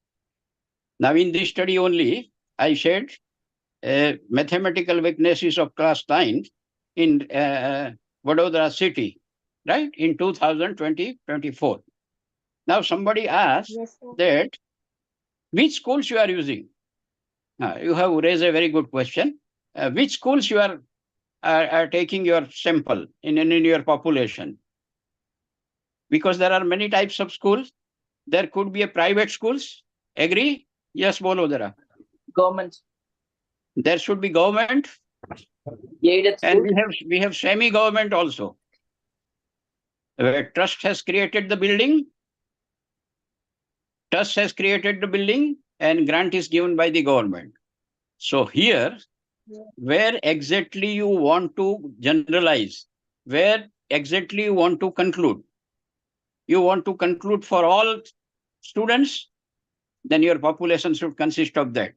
C: Now in this study only, I said mathematical weaknesses of class 9 in Vadodara city, right? In 2020-24. Now somebody asked
F: Yes,
C: that which schools you are using? You have raised a very good question. Which schools you are taking your sample in your population? Because there are many types of schools. There could be a private schools. Agree? Yes, bolo dara.
J: Government.
C: There should be government.
J: Aided
C: And
J: schools.
C: we have semi-government also. Where trust has created the building Trust has created the building and grant is given by the government. So here, where exactly you want to generalize, where exactly you want to conclude. You want to conclude for all students, then your population should consist of that.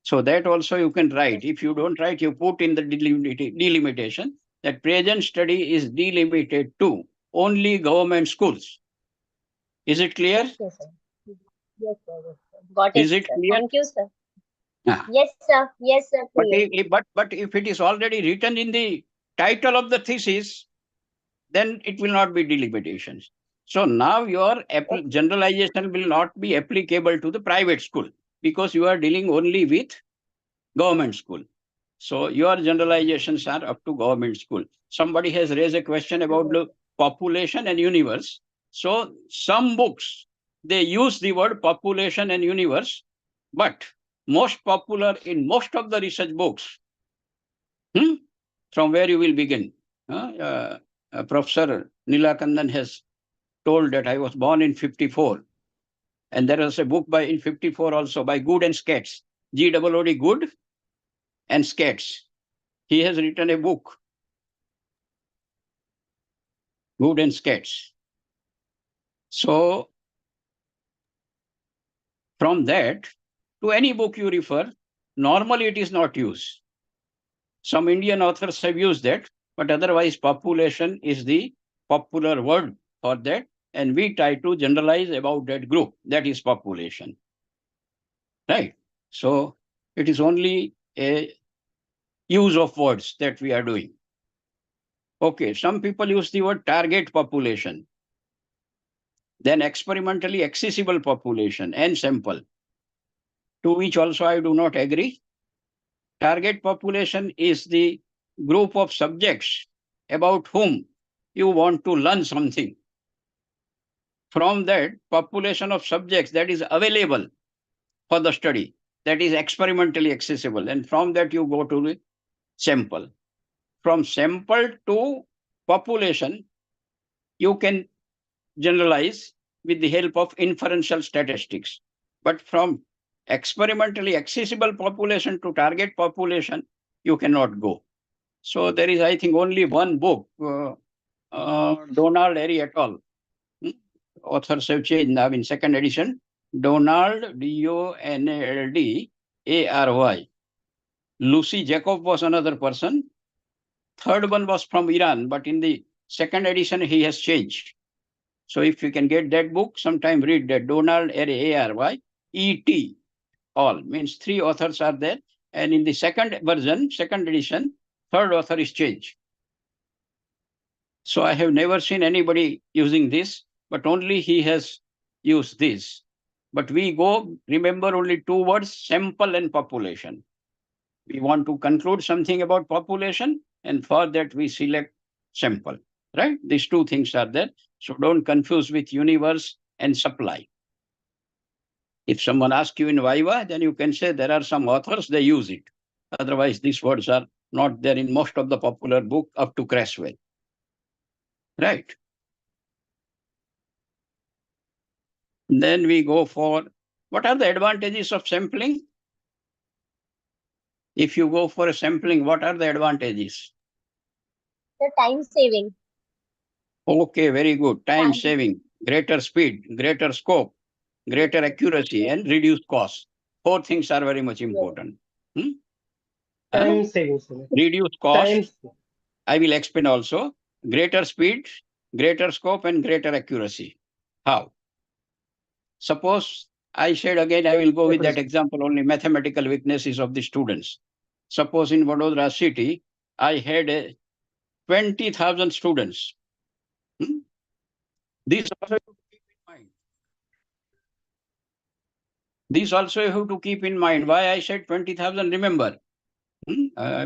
C: So that also you can write. If you don't write, you put in the delimitation that present study is delimited to only government schools. Is it clear?
F: Yes, sir. Yes, sir. Yes, sir. Got
C: Is
F: it,
C: it
F: sir.
C: clear?
F: Thank you, sir.
C: Ah.
F: Yes, sir. Yes, sir.
C: But
F: Clear.
C: if it is already written in the title of the thesis, then it will not be delimitations. So now your generalization will not be applicable to the private school because you are dealing only with government school. So your generalizations are up to government school. Somebody has raised a question about the population and universe. So some books, they use the word population and universe, but most popular in most of the research books, from where you will begin. Professor Nilakandan has told that I was born in 54. And there was a book in 54 also by Good and Scats, G-O-O-D, Good and Scats. He has written a book, Good and Scats. So from that to any book you refer, normally it is not used. Some Indian authors have used that, but otherwise population is the popular word for that. And we try to generalize about that group, that is population. Right? So it is only a use of words that we are doing. Okay, some people use the word target population, then experimentally accessible population and sample, to which also I do not agree. Target population is the group of subjects about whom you want to learn something. From that population of subjects that is available for the study, that is experimentally accessible. And from that you go to the sample. From sample to population, you can generalize with the help of inferential statistics. But from experimentally accessible population to target population, you cannot go. So there is, I think, only one book, Donald Airy et al. Authors have changed now in second edition. Donald, D-O-N-A-L-D-A-R-Y. Lucy Jacob was another person. Third one was from Iran, but in the second edition, he has changed. So if you can get that book, sometime read that. Donald Airy, A-R-Y, E-T, all. Means three authors are there. And in the second version, second edition, third author is changed. So I have never seen anybody using this, but only he has used this. But we go, remember only two words, sample and population. We want to conclude something about population, and for that we select sample, right? These two things are there. So don't confuse with universe and supply. If someone asks you in Viva, then you can say there are some authors, they use it. Otherwise, these words are not there in most of the popular book up to Creswell. Right. Then we go for, what are the advantages of sampling? If you go for a sampling, what are the advantages?
F: The time saving.
C: Okay, very good. Time saving, greater speed, greater scope, greater accuracy, and reduced cost. Four things are very much important.
I: Time saving, sir.
C: Reduced cost.
I: Time.
C: I will explain also. Greater speed, greater scope, and greater accuracy. How? Suppose I said again, I will go with that example, only mathematical weaknesses of the students. Suppose in Vadodara city, I had 20,000 students. This also you have to keep in mind. This also you have to keep in mind. Why I said 20,000, remember.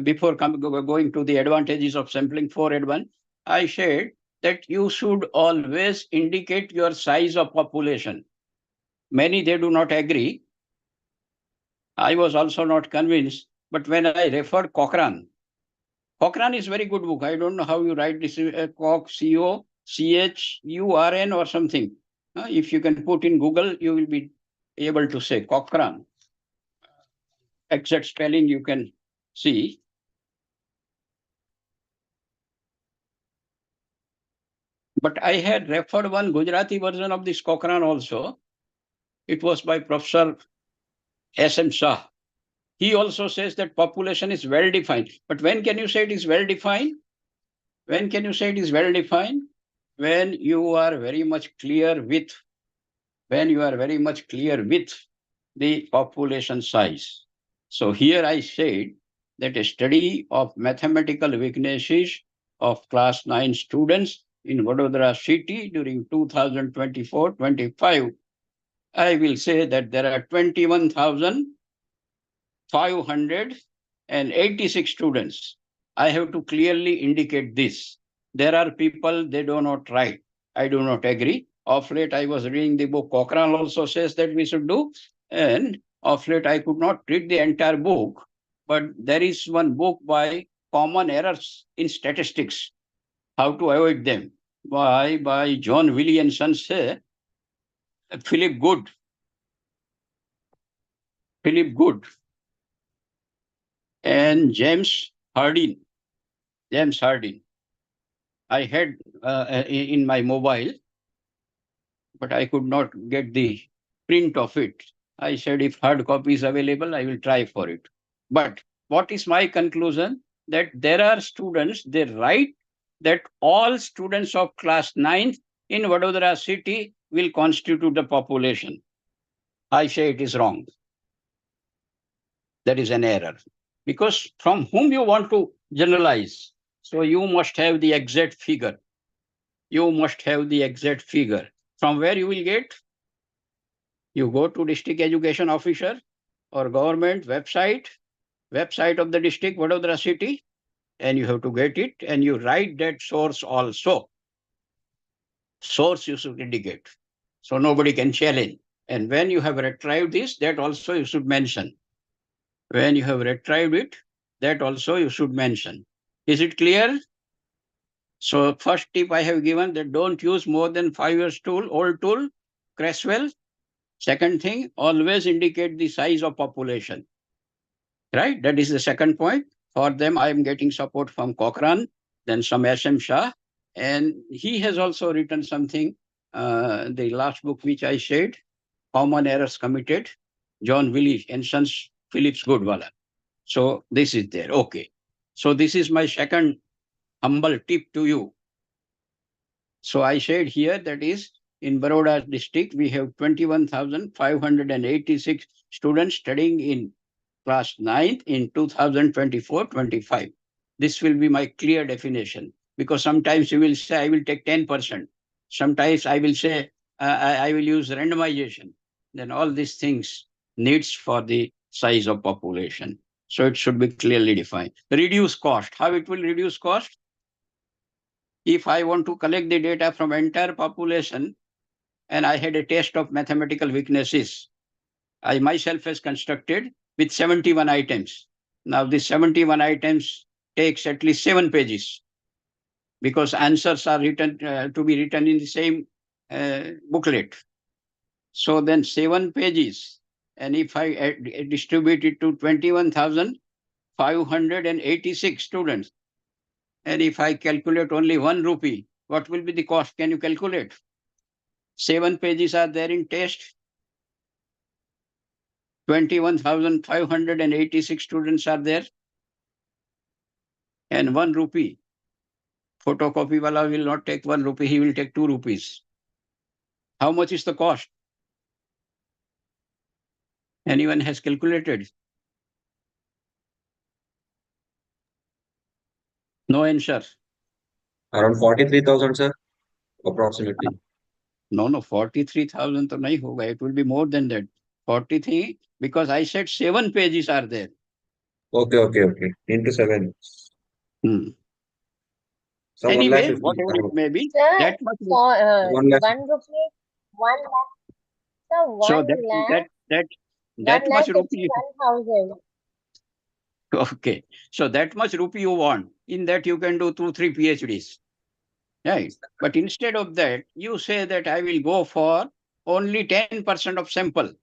C: Before going to the advantages of sampling 4-1, I said that you should always indicate your size of population. Many, they do not agree. I was also not convinced. But when I referred Cochrane, Cochrane is very good book. I don't know how you write this, C-O-C-H-U-R-N or something. If you can put in Google, you will be able to say Cochrane. Exact spelling you can see. But I had referred one Gujarati version of this Cochrane also. It was by Professor S.M. Shah. He also says that population is well defined. But when can you say it is well defined? When can you say it is well defined? When you are very much clear with the population size. So here I said that a study of mathematical weaknesses of class 9 students in Vadodara city during 2024-25, I will say that there are 21,586 students. I have to clearly indicate this. There are people, they do not write. I do not agree. Of late, I was reading the book. Cochrane also says that we should do. And of late, I could not read the entire book. But there is one book by Common Errors in Statistics, How to Avoid Them, by John Williamson, say, Philip Good, and James Hardin. I had in my mobile, but I could not get the print of it. I said, if hard copy is available, I will try for it. But what is my conclusion? That there are students, they write that all students of class 9th in Vadodara city will constitute the population. I say it is wrong. That is an error. Because from whom you want to generalize? So you must have the exact figure. From where you will get? You go to district education officer or government website of the district, Vadodara city, and you have to get it, and you write that source also. Source you should indicate. So nobody can challenge. And when you have retrieved this, that also you should mention. When you have retrieved it, that also you should mention. Is it clear? So first tip I have given that don't use more than 5 years old tool, Creswell. Second thing, always indicate the size of population. Right? That is the second point. For them, I am getting support from Cochrane, then some S.M. Shah, and he has also written something, the last book which I said, Common Errors Committed, John Willis and Sons, Phillips Goodwalla. So this is there. Okay. So this is my second humble tip to you. So I said here that is in Baroda district, we have 21,586 students studying in class 9th in 2024-25. This will be my clear definition, because sometimes you will say I will take 10%. Sometimes I will say I will use randomization. Then all these things needs for the size of population. So it should be clearly defined. Reduce cost. How it will reduce cost? If I want to collect the data from entire population and I had a test of mathematical weaknesses, I myself has constructed with 71 items. Now this 71 items takes at least 7 pages because answers are written to be written in the same booklet. So then 7 pages. And if I distribute it to 21,586 students, and if I calculate only 1 rupee, what will be the cost? Can you calculate? 7 pages are there in test. 21,586 students are there. And 1 rupee. Photocopy wala will not take 1 rupee, he will take 2 rupees. How much is the cost? Anyone has calculated? No answer.
H: Around 43,000, sir, approximately.
C: No, 43,000 to nahi hoga. It will be more than that. 43, because I said 7 pages are there.
H: Okay. Into 7. So
C: Anyway,
H: 1,50,000.
C: whatever it may be,
F: Sir,
C: that much.
F: for
H: 1 lakh.
F: 1 rupee, 1 lakh. Sir, 1
C: So
F: lakh.
C: that
F: 1
C: much
F: lakh
C: rupee.
F: 61,000.
C: Okay. So that much rupee you want. In that you can do 2-3 PhDs. Right. But instead of that, you say that I will go for only 10% of sample.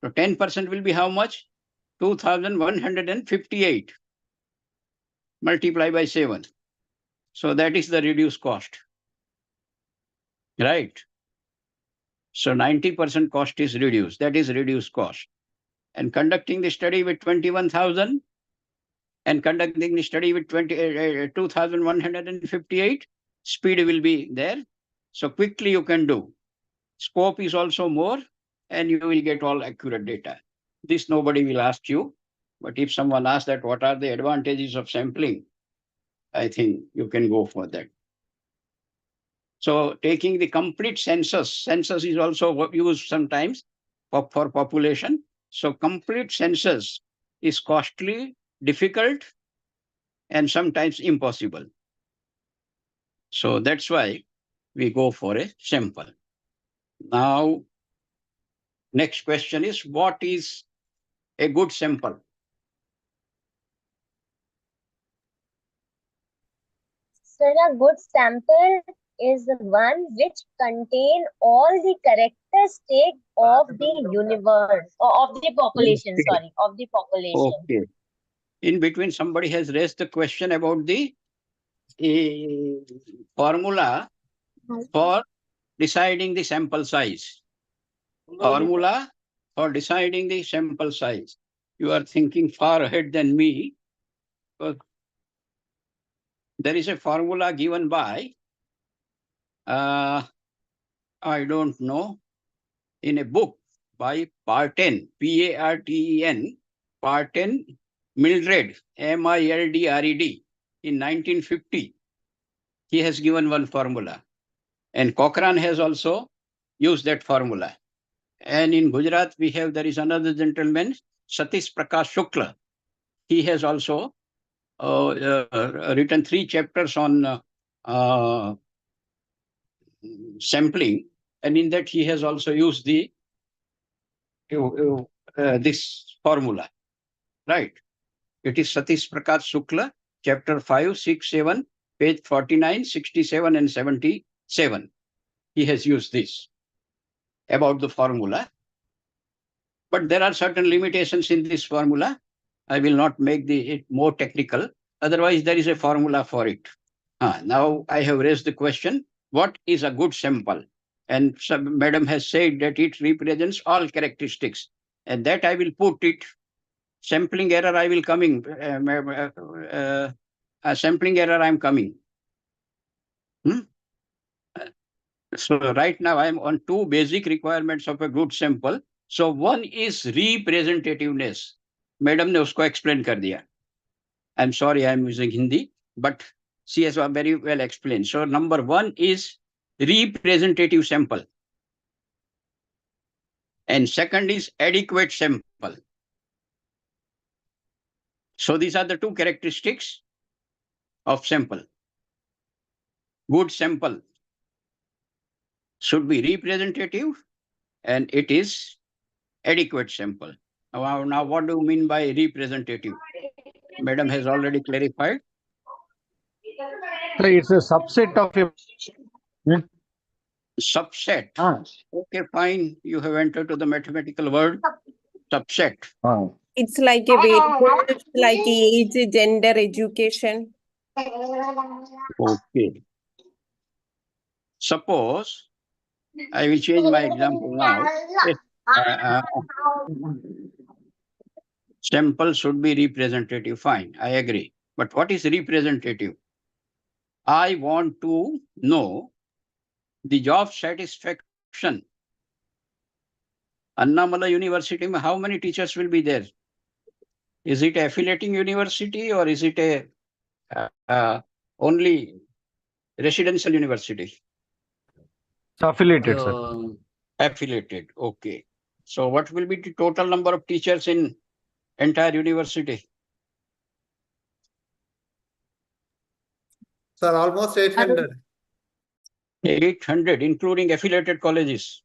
C: So 10% will be how much? 2,158 multiplied by 7. So that is the reduced cost. Right. So 90% cost is reduced. That is reduced cost. And conducting the study with 21,000 and conducting the study with 2,158, speed will be there. So quickly you can do. Scope is also more, and you will get all accurate data. This nobody will ask you. But if someone asks that what are the advantages of sampling, I think you can go for that. So taking the complete census is also used sometimes for population. So complete census is costly, difficult, and sometimes impossible. So that's why we go for a sample. Now, next question is, what is a good sample?
F: So a good sample is the one which contain all the characteristics of the universe or of the population.
C: Okay.
F: Sorry, of the population.
C: Okay. In between, somebody has raised the question about the formula for deciding the sample size. Formula for deciding the sample size. You are thinking far ahead than me. But there is a formula given by, I don't know, in a book by Parten, P-A-R-T-E-N, Parten Mildred, M-I-L-D-R-E-D, in 1950. He has given one formula. And Cochrane has also used that formula. And in Gujarat, there is another gentleman, Satish Prakash Shukla. He has also written 3 chapters on sampling. And in that, he has also used the this formula, right? It is Satish Prakash Shukla, chapter 5, 6, 7, page 49, 67, and 77. He has used this about the formula. But there are certain limitations in this formula. I will not make it more technical. Otherwise, there is a formula for it. Now I have raised the question, what is a good sample? And some madam has said that it represents all characteristics. And that I will put it, sampling error I will coming, sampling error I am coming. So right now I am on 2 basic requirements of a good sample. So one is representativeness. Madam ने उसको explain कर दिया. I'm sorry I'm using Hindi, but she has very well explained. So number 1 is representative sample. And second is adequate sample. So these are the 2 characteristics of sample. Good sample should be representative and it is adequate sample. Now what do you mean by representative? Madam has already clarified.
E: So it's a subset of a
C: Subset. Okay, fine. You have entered to the mathematical word. Subset.
K: It's like a variable, like age, gender, education.
C: Okay. Suppose I will change my example now. Sample should be representative. Fine, I agree. But what is representative? I want to know the job satisfaction. Annamalai University, how many teachers will be there? Is it affiliating university or is it a only residential university?
E: It's affiliated, sir.
C: Affiliated, okay. So what will be the total number of teachers in entire university?
L: Sir, almost 800.
C: 800, including affiliated colleges.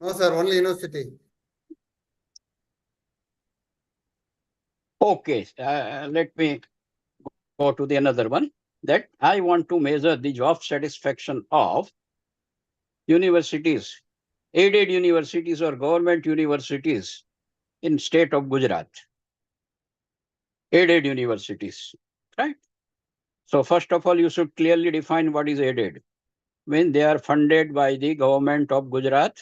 L: No, sir, only university.
C: Okay, let me go to the another one. that I want to measure the job satisfaction of universities, aided universities or government universities in state of Gujarat. Aided universities, right? So first of all, you should clearly define what is aided. When they are funded by the government of Gujarat,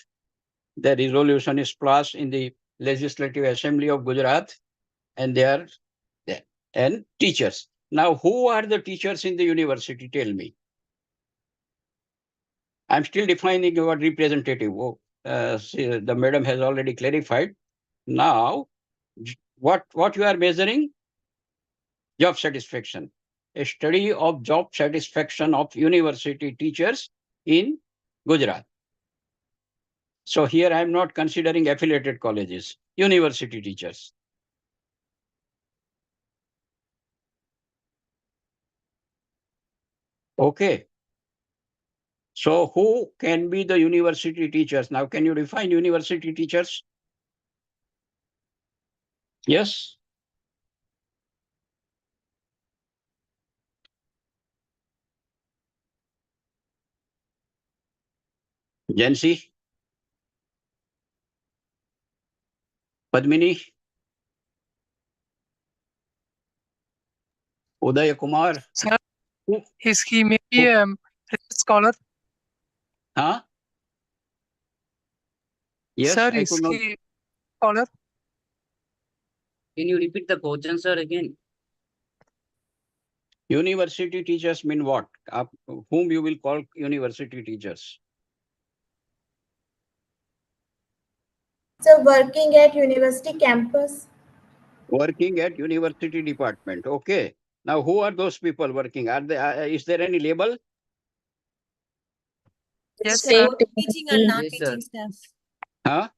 C: the resolution is passed in the Legislative Assembly of Gujarat, and they are there. And teachers. Now, who are the teachers in the university? Tell me. I'm still defining what representative. See, the madam has already clarified. Now, what you are measuring? Job satisfaction. A study of job satisfaction of university teachers in Gujarat. So here I am not considering affiliated colleges, university teachers. Okay. So who can be the university teachers? Now, can you define university teachers? Yes. Jansi? Padmini? Uday Kumar?
M: Sir, is he maybe a scholar?
C: Huh? Yes,
M: Sir,
C: I
M: is
C: could not.
M: he scholar?
J: Can you repeat the question, sir, again?
C: University teachers mean what? Whom you will call university teachers?
N: So working at university campus.
C: Working at university department. Okay. Now, who are those people working? Are they? Is there any label?
M: Yes, sir.
K: Both teaching and non-teaching staff.
C: Huh?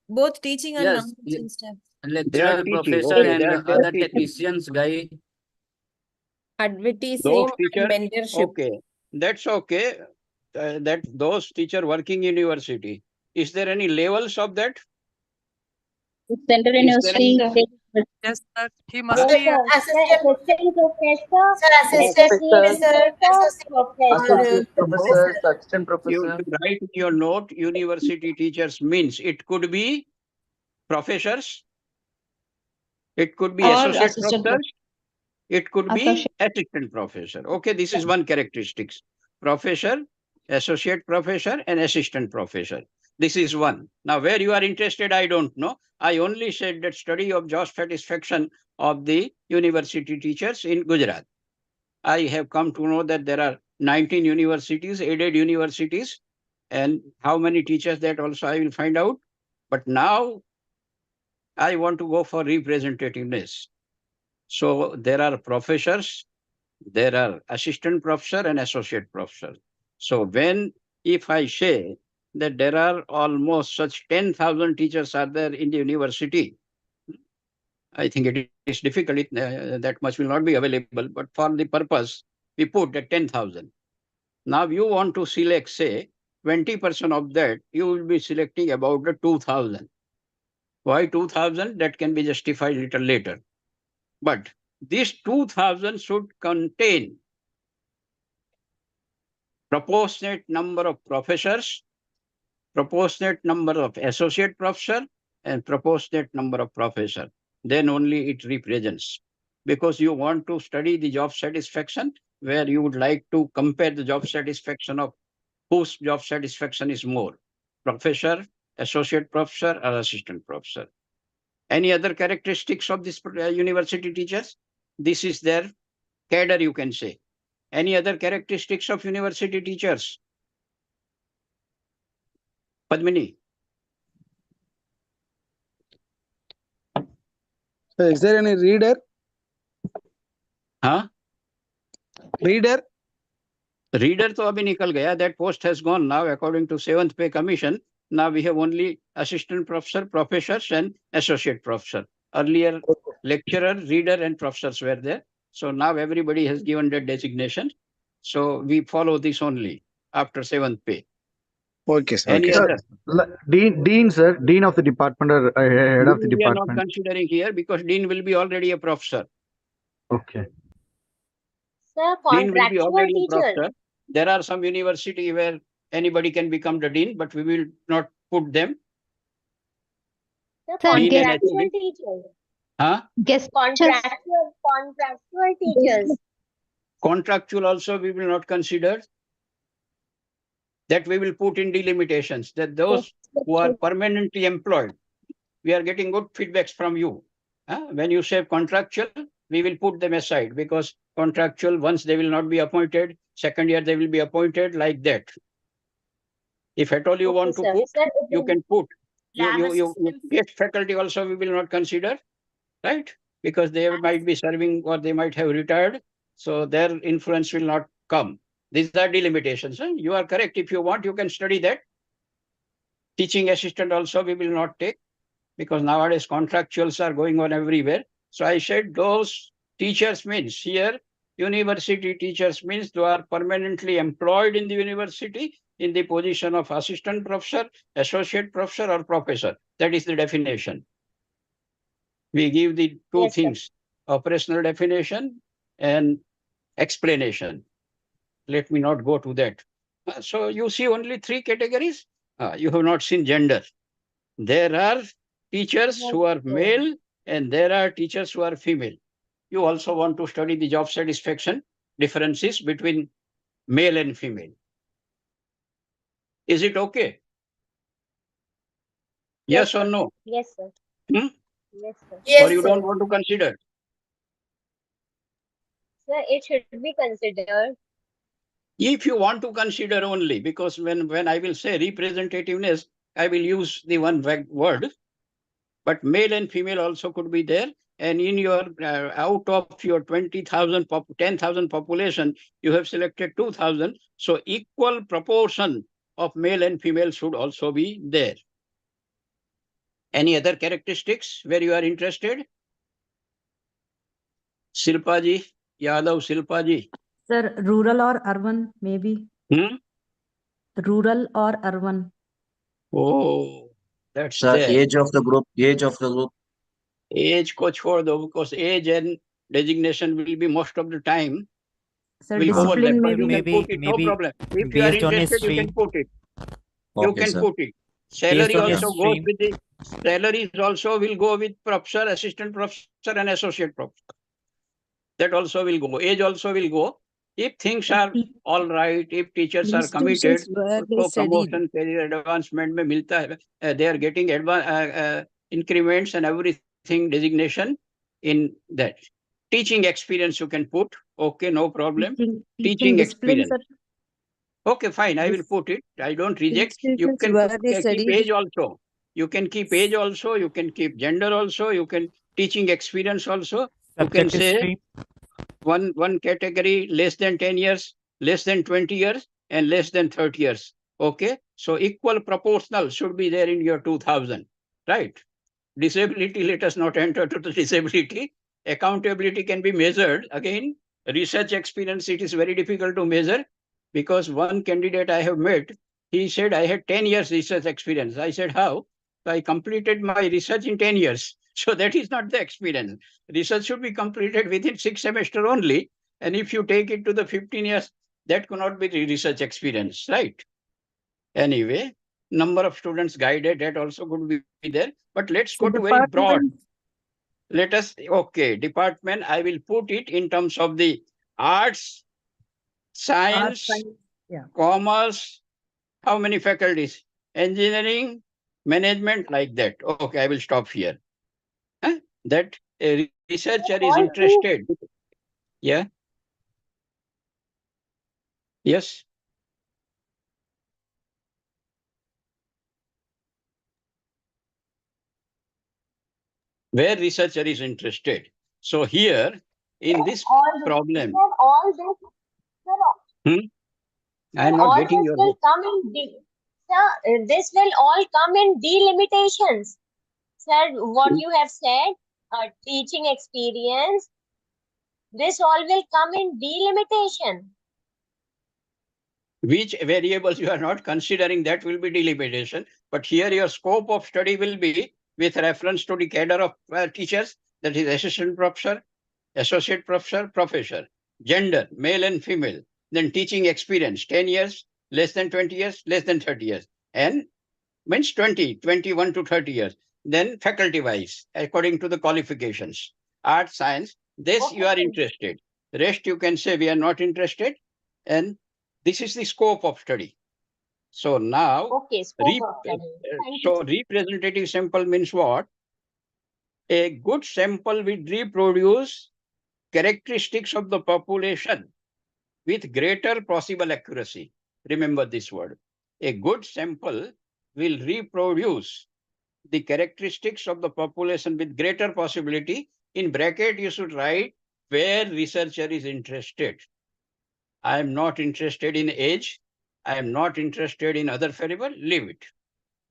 K: Both teaching and
J: Yes,
K: non-teaching staff.
J: lecturer,
C: teaching,
J: professor,
C: okay,
J: and
C: they are
J: other
C: teaching.
J: technicians, guy.
K: Advertising
C: Those
K: and
C: teachers,
K: mentorship.
C: okay, that's okay. That those teacher working in university. Is there any levels of that?
O: Central University.
M: Yes, sir. He must
C: Huh?
M: be
N: Assistant professor. Sir, assistant professor.
G: Associate professor, assistant
C: You
G: professor.
C: write in your note, university teachers means it could be professors, it could be associate professors, it could be assistant professor. Okay, this is one characteristics. Professor, associate professor, and assistant professor. This is one. Now, where you are interested, I don't know. I only said that study of job satisfaction of the university teachers in Gujarat. I have come to know that there are 19 universities, aided universities, and how many teachers, that also I will find out. But now I want to go for representativeness. So there are professors, there are assistant professor and associate professor. So if I say that there are almost such 10,000 teachers are there in the university, I think it is difficult, that much will not be available, but for the purpose, we put at 10,000. Now you want to select, say, 20% of that, you will be selecting about the 2,000. Why 2,000? That can be justified little later. But this 2,000 should contain proportionate number of professors, proportionate number of associate professor, and proportionate number of professor. Then only it represents. Because you want to study the job satisfaction, where you would like to compare the job satisfaction of whose job satisfaction is more, professor, associate professor, or assistant professor. Any other characteristics of this university teachers? This is their cadre, you can say. Any other characteristics of university teachers? Padmini.
E: So is there any reader?
C: Huh?
E: Reader?
C: Reader to abhi nikal gaya. That post has gone now according to 7th Pay Commission. Now we have only assistant professor, professors, and associate professor. Earlier, lecturer, reader, and professors were there. So now everybody has given that designation. So we follow this only after 7th Pay.
E: Okay, sir.
C: Any other?
E: Dean, sir, Dean of the department or head of the
C: We are not
E: department.
C: considering here because Dean will be already a professor.
E: Okay.
F: Sir,
C: Dean will be
F: contractual
C: already a
F: teachers.
C: professor. There are some university where anybody can become the dean, but we will not put them.
F: Sir,
C: Dean and
F: contractual
C: HOD.
F: teachers.
C: Huh?
F: Contractual teachers.
C: Contractual also we will not consider. That we will put in delimitations, that those who are permanently employed, we are getting good feedbacks from you. When you say contractual, we will put them aside, because contractual, once they will not be appointed, second year they will be appointed, like that. If at all you want to put, you can put. You guest faculty also we will not consider, right? Because they might be serving or they might have retired, so their influence will not come. These are delimitations. You are correct. If you want, you can study that. Teaching assistant also we will not take, because nowadays contractuals are going on everywhere. So I said those teachers means here, university teachers means they are permanently employed in the university in the position of assistant professor, associate professor, or professor. That is the definition. We give the two things, operational definition and explanation. Let me not go to that. So you see only three categories. You have not seen gender. There are teachers who are male and there are teachers who are female. You also want to study the job satisfaction differences between male and female. Is it okay? Yes or no?
F: Yes, sir.
N: Yes, sir.
C: Or you don't want to consider?
F: Sir, it should be considered.
C: If you want to consider only, because when I will say representativeness, I will use the one word, but male and female also could be there. And in your, out of your 20,000, 10,000 population, you have selected 2,000. So equal proportion of male and female should also be there. Any other characteristics where you are interested? Silpa ji, Yadav Silpa ji.
P: Sir, rural or urban, maybe. Rural or urban.
C: Oh, that's
Q: Sir,
C: there.
Q: age of the group.
C: Age ko chhod do, because age and designation will be most of the time.
P: Sir,
C: Will
P: discipline
C: overlap, but you
P: maybe.
C: can put it, no problem. If you are interested, you can put it. You
Q: Okay,
C: can
Q: sir.
C: put it. Salary
Q: on your
C: also goes with the salaries also will go with professor, assistant professor, and associate professor. That also will go. Age also will go. If things are all right, if teachers are committed, so promotion, career advancement mein milta hai, they are getting increments and everything, designation in that. Teaching experience you can put. Okay, no problem. Teaching
P: discipline,
C: experience.
P: sir.
C: Okay, fine. I will put it. I don't reject. You
K: Institutions
C: can
K: where they
C: keep
K: study.
C: age also. You can keep age also. You can keep gender also. You can teaching experience also. You can say one category less than 10 years, less than 20 years, and less than 30 years. Okay. So equal proportional should be there in your 2000. Right. Disability, let us not enter to the disability. Accountability can be measured. Again, research experience, it is very difficult to measure, because one candidate I have met, he said, I had 10 years research experience. I said, how? So I completed my research in 10 years. So that is not the experience. Research should be completed within 6 semesters only. And if you take it to the 15 years, that cannot be the research experience, right? Anyway, number of students guided, that also could be there. But let's go to very broad. Let us, okay, department, I will put it in terms of the arts, science, commerce. How many faculties? Engineering, management, like that. Okay, I will stop here. That a researcher is interested. Yeah. Yes. Where researcher is interested. So here, in this problem.
F: All this,
C: I am not
F: all
C: getting
F: this
C: your.
F: will come in sir, this will all come in delimitations. Sir, what you have said, teaching experience, this all will come in delimitation.
C: Which variables you are not considering, that will be delimitation. But here your scope of study will be with reference to the cadre of teachers, that is assistant professor, associate professor, professor. gender, male and female, then teaching experience, 10 years, less than 20 years, less than 30 years, and means 21 to 30 years. Then faculty-wise, according to the qualifications, art, science, this you are interested. Rest you can say we are not interested, and this is the scope of study. So now,
F: Okay, scope of study. Thank you.
C: so representative sample means what? A good sample will reproduce characteristics of the population with greater possible accuracy. Remember this word. A good sample will reproduce the characteristics of the population with greater possibility. In bracket, you should write where researcher is interested. I am not interested in age. I am not interested in other variable. Leave it.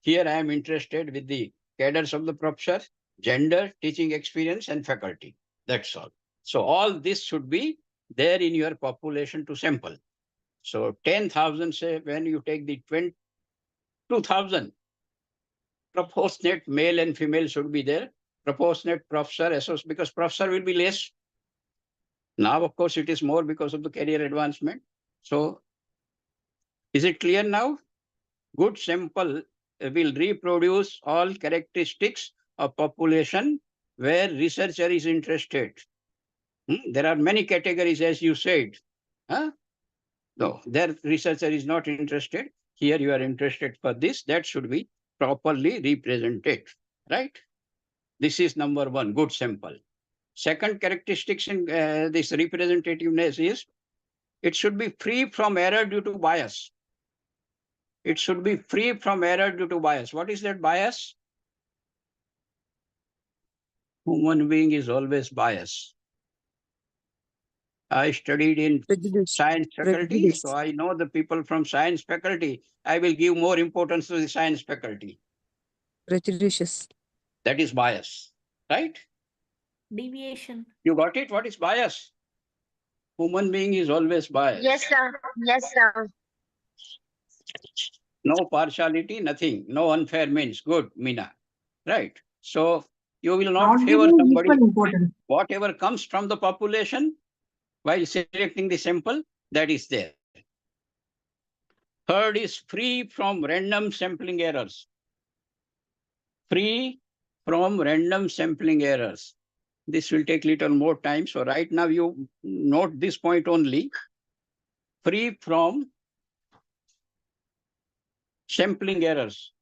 C: Here I am interested with the cadres of the professor, gender, teaching experience, and faculty. That's all. So all this should be there in your population to sample. So 10,000, say, when you take the 2,000, proportionate male and female should be there. Proportionate professor, associate, because professor will be less. Now, of course, it is more because of the career advancement. So is it clear now? Good sample will reproduce all characteristics of population where researcher is interested. There are many categories, as you said. No, their researcher is not interested. Here you are interested for this. That should be properly represented, right? This is number one, good sample. Second characteristics in this representativeness is it should be free from error due to bias. It should be free from error due to bias. What is that bias? Human being is always biased. I studied in science faculty, so I know the people from science faculty. I will give more importance to the science faculty.
K: Prejudices.
C: That is bias, right?
P: Deviation.
C: You got it? What is bias? Human being is always biased.
F: Yes, sir. Yes, sir.
C: No partiality, nothing. No unfair means good, Meena. Right? So you will not favor somebody. Whatever comes from the population while selecting the sample, that is there. Third is free from random sampling errors. Free from random sampling errors. This will take little more time. So right now you note this point only. Free from sampling errors.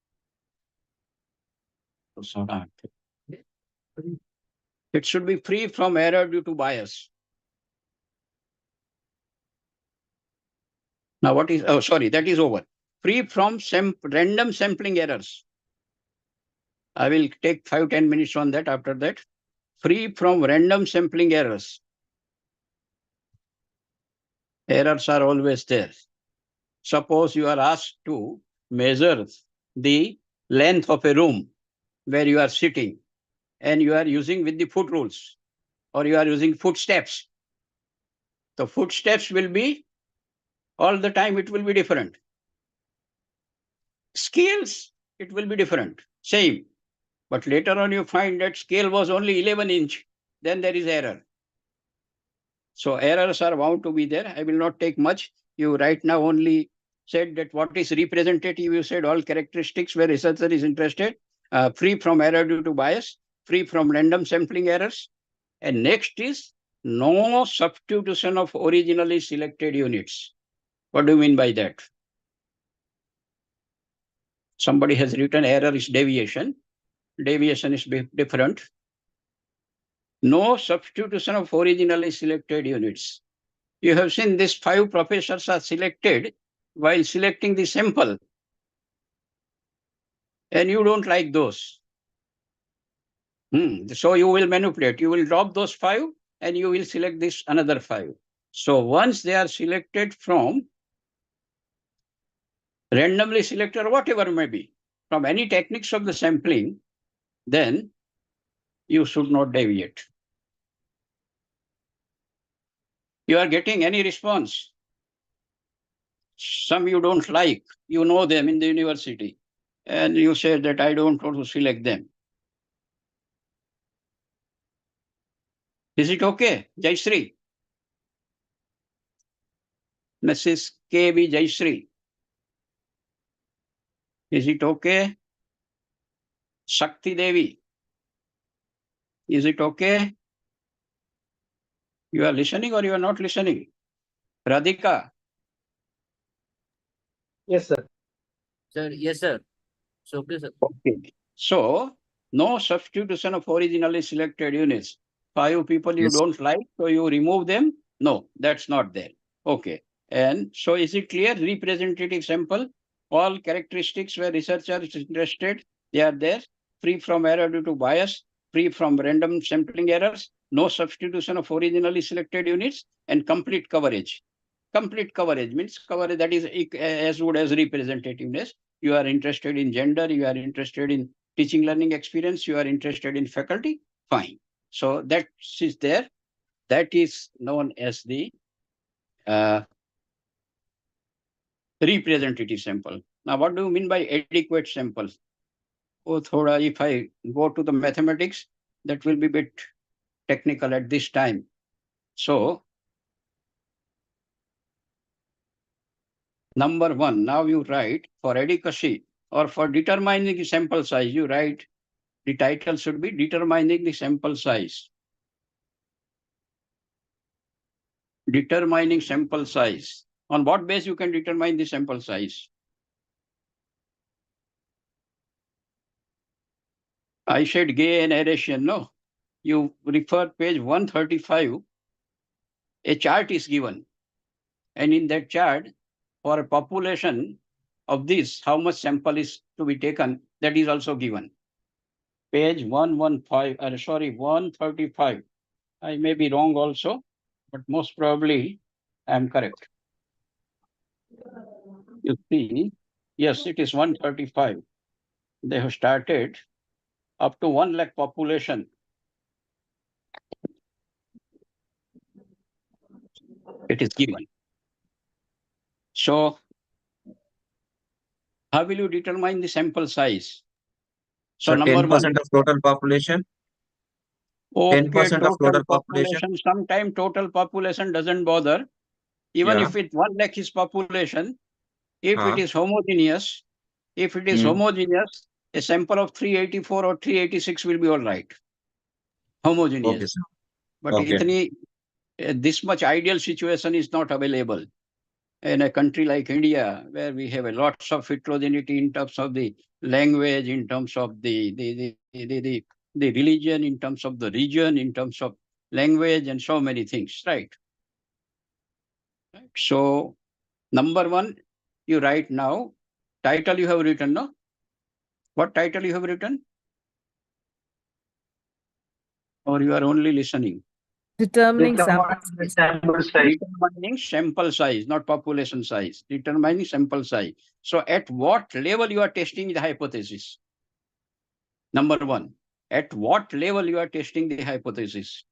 C: It should be free from error due to bias. Now what is, oh sorry, that is over. Free from random sampling errors. I will take 5-10 minutes on that after that. Free from random sampling errors. Errors are always there. Suppose you are asked to measure the length of a room where you are sitting and you are using with the foot rules or you are using footsteps. The footsteps will be all the time, it will be different. Scales, it will be different, same. But later on you find that scale was only 11 inch, then there is error. So errors are bound to be there. I will not take much. You right now only said that what is representative, you said all characteristics where researcher is interested, free from error due to bias, free from random sampling errors. And next is no substitution of originally selected units. What do you mean by that? Somebody has written error is deviation. Deviation is different. No substitution of originally selected units. You have seen these 5 professors are selected while selecting the sample. And you don't like those. So you will manipulate. You will drop those 5 and you will select this another 5. So once they are selected from randomly selected or whatever may be, from any techniques of the sampling, then you should not deviate. You are getting any response? Some you don't like, you know them in the university, and you say that I don't want to select them. Is it okay, Day3? Mrs. K.V. Jaishree. Is it okay? Shakti Devi. Is it okay? You are listening or you are not listening? Radhika.
I: Yes, sir.
J: Sir, yes, sir. So, okay, sir.
C: Okay. So, no substitution of originally selected units. 5 people you
H: Yes.
C: don't like, so you remove them? No, that's not there. Okay. And so is it clear? Representative sample, all characteristics where researcher is interested, they are there, free from error due to bias, free from random sampling errors, no substitution of originally selected units, and complete coverage. Complete coverage means coverage that is as good as representativeness. You are interested in gender, you are interested in teaching learning experience, you are interested in faculty, fine. So that is there. That is known as the representative sample. Now, what do you mean by adequate sample? Oh, thoda, if I go to the mathematics, that will be a bit technical at this time. So, number 1, now you write for adequacy or for determining the sample size, you write the title should be determining the sample size. Determining sample size. On what base you can determine the sample size? I said Gay narration, no? You refer page 135, a chart is given. And in that chart, for a population of this, how much sample is to be taken, that is also given. Page 135. I may be wrong also, but most probably I am correct. You see, yes, it is 135. They have started up to 1 lakh population. It is given. So, how will you determine the sample size? So,
H: So
C: number 1.
H: 10% of total population.
C: Okay,
H: 10% of
C: total
H: total population.
C: Sometimes total population doesn't bother. Even if it 1 lakh is population, if it is homogeneous, a sample of 384 or 386 will be all right. Homogeneous.
H: Okay, sir.
C: But
H: Okay.
C: this much ideal situation is not available in a country like India, where we have a lots of heterogeneity in terms of the language, in terms of the religion, in terms of the region, in terms of language, and so many things, right? So, number 1, you write now. Title you have written, no? What title you have written? Or you are only listening?
K: Determining sample size.
C: Determining sample size, not population size. Determining sample size. So at what level you are testing the hypothesis? Number 1, at what level you are testing the hypothesis?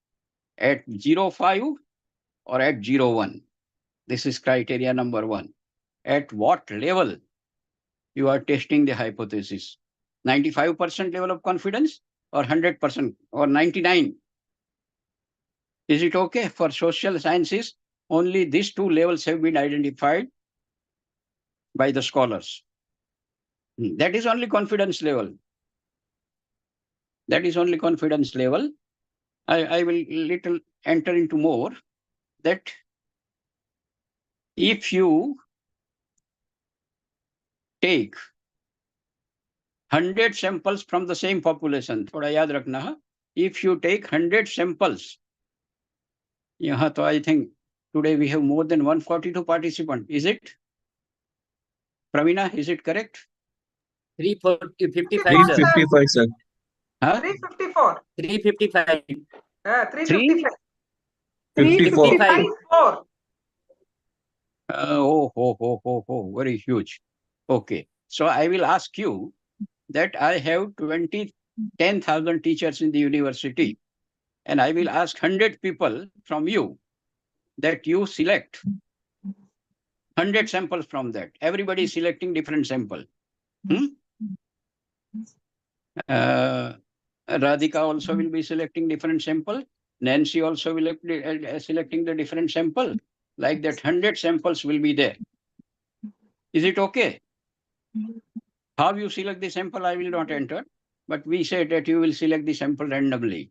C: At 0.5 or at 0.1? This is criteria number 1. At what level you are testing the hypothesis? 95% level of confidence or 100% or 99%? Is it okay? For social sciences, only these 2 levels have been identified by the scholars. That is only confidence level. That is only confidence level. I will little enter into more that if you take 100 samples from the same population, thoda yaad rakhna hai. If you take 100 samples, yahan to I think today we have more than 142 participants. Is it? Pravina, is it correct?
J: 355,
H: 355, sir.
C: Huh?
B: 354.
J: 355.
B: 355.
H: 54.
B: 354.
C: Oh, very huge. Okay. So I will ask you that I have 10,000 teachers in the university, and I will ask 100 people from you that you select 100 samples from that. Everybody is selecting different sample. Radhika also will be selecting different sample. Nancy also will be selecting the different sample. like that 100 samples will be there. Is it okay? How you select the sample, I will not enter, but we say that you will select the sample randomly.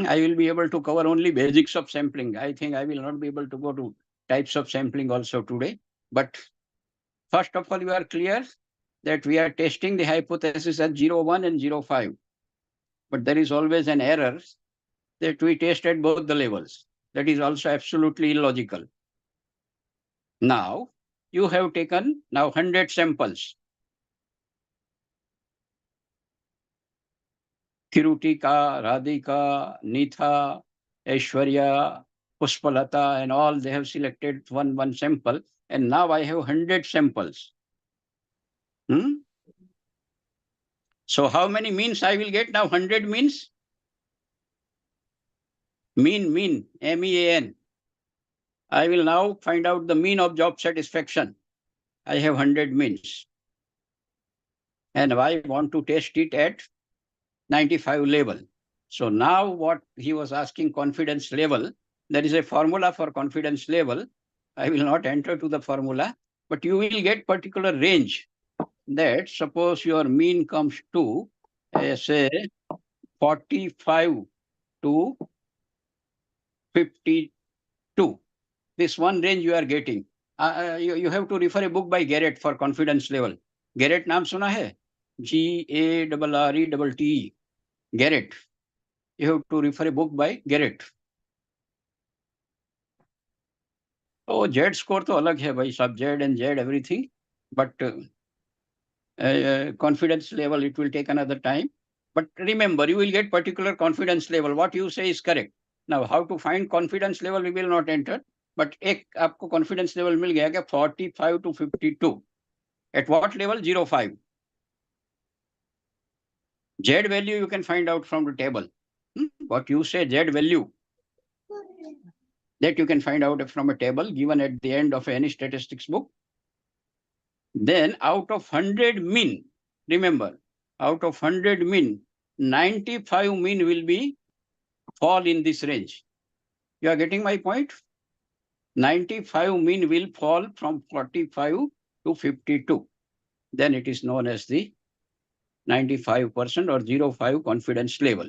C: I will be able to cover only basics of sampling. I think I will not be able to go to types of sampling also today. But first of all, you are clear that we are testing the hypothesis at 0.1 and 0.5. But there is always an error that we test at both the levels. That is also absolutely illogical. Now, you have taken now 100 samples. Kirutika, Radhika, Nitha, Aishwarya, Puspalata, and all, they have selected one sample. And now I have 100 samples. So how many means I will get now? 100 means? Mean, M-E-A-N. I will now find out the mean of job satisfaction. I have 100 means. And I want to test it at 95 level. So now what he was asking, confidence level, there is a formula for confidence level. I will not enter to the formula, but you will get particular range that suppose your mean comes to say 45 to 52. This one range you are getting. You have to refer a book by Garrett for confidence level. Garrett naam suna hai? G-A-R-R-E-T-T-E. Garrett. You have to refer a book by Garrett. Oh, Z score to alag hai bhai sab, Z and Z everything. But confidence level, it will take another time. But remember, you will get particular confidence level. What you say is correct. Now, how to find confidence level, we will not enter. But एक आपको confidence level मिल गया क्या 45 to 52. At what level? 0.5. Z value you can find out from the table. What you say, Z value, that you can find out from a table given at the end of any statistics book. Then out of 100 mean, remember, out of 100 mean, 95 mean will be fall in this range. You are getting my point? 95 mean will fall from 45 to 52. Then it is known as the 95% or 0.5 confidence level.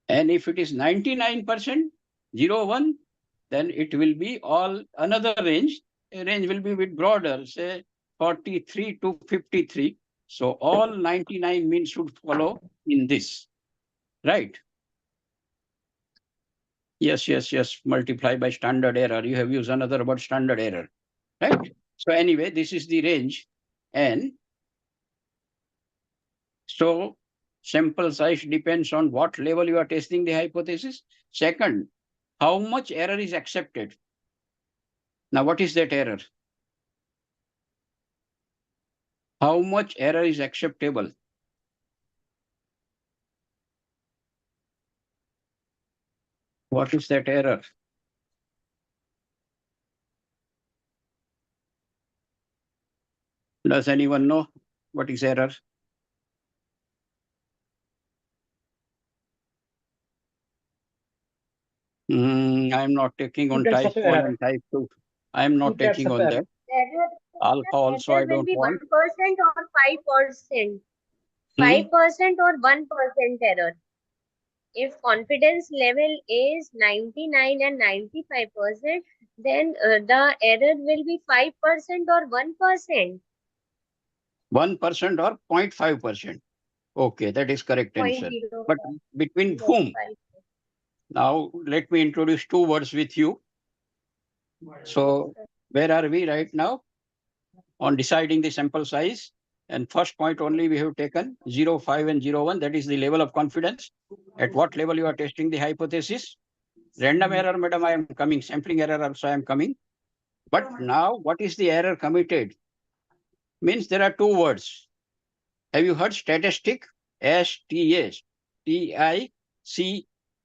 C: And if it is 99%, 0.1, then it will be all another range. A range will be a bit broader, say 43 to 53. So all 99 means should follow in this, right? Yes. Multiply by standard error. You have used another word, standard error, right? So anyway, this is the range. And so sample size depends on what level you are testing the hypothesis. Second, how much error is accepted. Now, what is that error? How much error is acceptable? What is that error? Does anyone know what is error? I'm not taking on type 1 and type 2. I'm not taking on that. Alpha also I don't want.
F: 1% or 5%. 5% or 1% error. If confidence level is 99 and 95%, then the error will be 5% or 1%.
C: 1% or 0.5%. Okay, that is correct answer. But between whom? Now, let me introduce two words with you. So, where are we right now? On deciding the sample size. And first point only we have taken 0.5 and 0.1. That is the level of confidence. At what level you are testing the hypothesis? Random error, madam, I am coming. Sampling error also I am coming. But now, what is the error committed? Means there are two words. Have you heard statistic? S-T-A-T-I-C,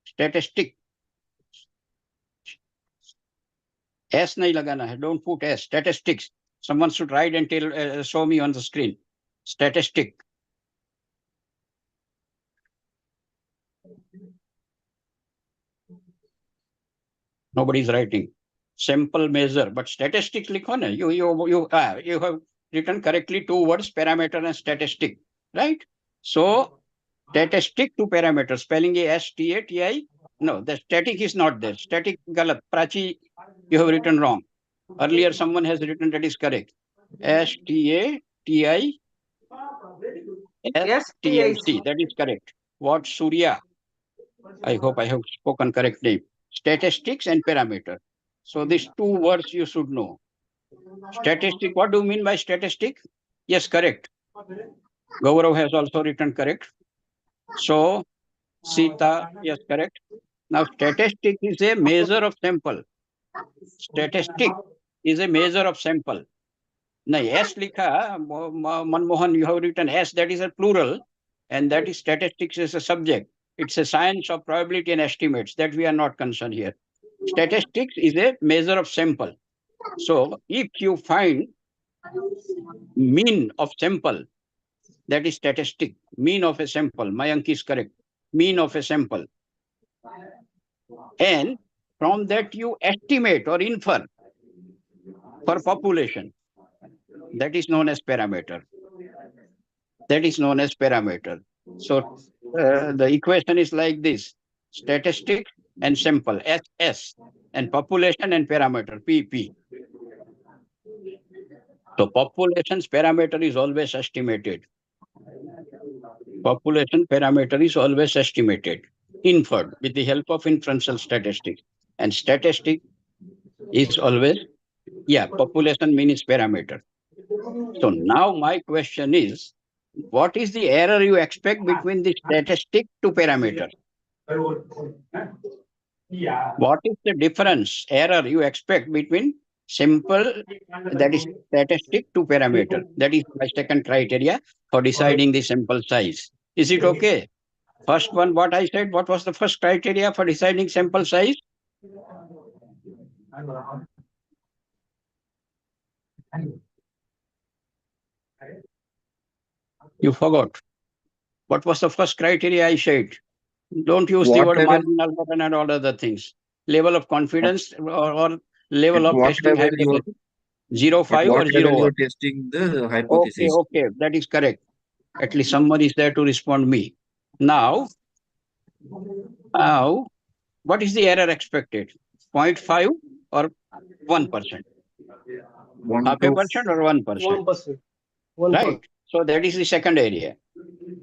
C: statistic. S nahi lagana hai. Don't put S. Statistics. Someone should write and tell, show me on the screen. Statistic. Nobody is writing. Sample measure, but statistics likho na. You have written correctly 2 words, parameter and statistic, right? So statistic to parameter, spelling STATI. No, the static is not there. Static galat. Prachi, you have written wrong. Earlier someone has written that is correct. STATI. STIC, that is correct. What Surya? I hope I have spoken correct name. Statistics and parameter. So these 2 words you should know. Statistic, what do you mean by statistic? Yes, correct. Gaurav has also written correct. So Sita, yes, correct. Now statistic is a measure of sample. Statistic is a measure of sample. Now S likha, Manmohan, you have written S, that is a plural, and that is statistics is a subject. It's a science of probability and estimates that we are not concerned here. Statistics is a measure of sample. So if you find mean of sample, that is statistic, mean of a sample, Mayank is correct, mean of a sample. And from that you estimate or infer for population. That is known as parameter. That is known as parameter. So the equation is like this: statistic and sample, SS, and population and parameter, PP. So population's parameter is always estimated. Population parameter is always estimated, inferred with the help of inferential statistics. And statistic is always, population mean is parameter. So now my question is, what is the error you expect between the statistic to parameter? What is the difference, error you expect between simple, that is statistic to parameter? That is my second criteria for deciding the sample size. Is it okay? First one, what I said, what was the first criteria for deciding sample size? You forgot. What was the first criteria I said? Don't use the
H: What
C: word
H: level?
C: marginal button and all other things. Level of confidence or level
H: At
C: of
H: what
C: testing
H: level you are,
C: hypothesis. 0.5
H: at what
C: or
H: level you
C: 0.1.
H: are testing the hypothesis?
C: Okay, that is correct. At least someone is there to respond me. Now, what is the error expected? 0.5 or 1%? Half a percent or 1%?
I: 1%.
C: Right. So that is the second area.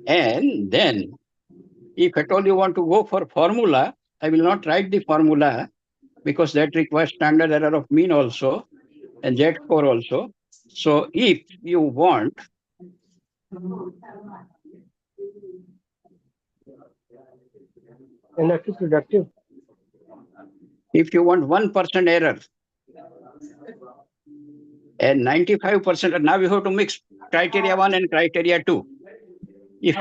C: And then, if at all you want to go for formula, I will not write the formula because that requires standard error of mean also and Z-score also. So if you want
I: Inactive productive.
C: if you want 1% error and 95%, now you have to mix criteria 1 and criteria 2. If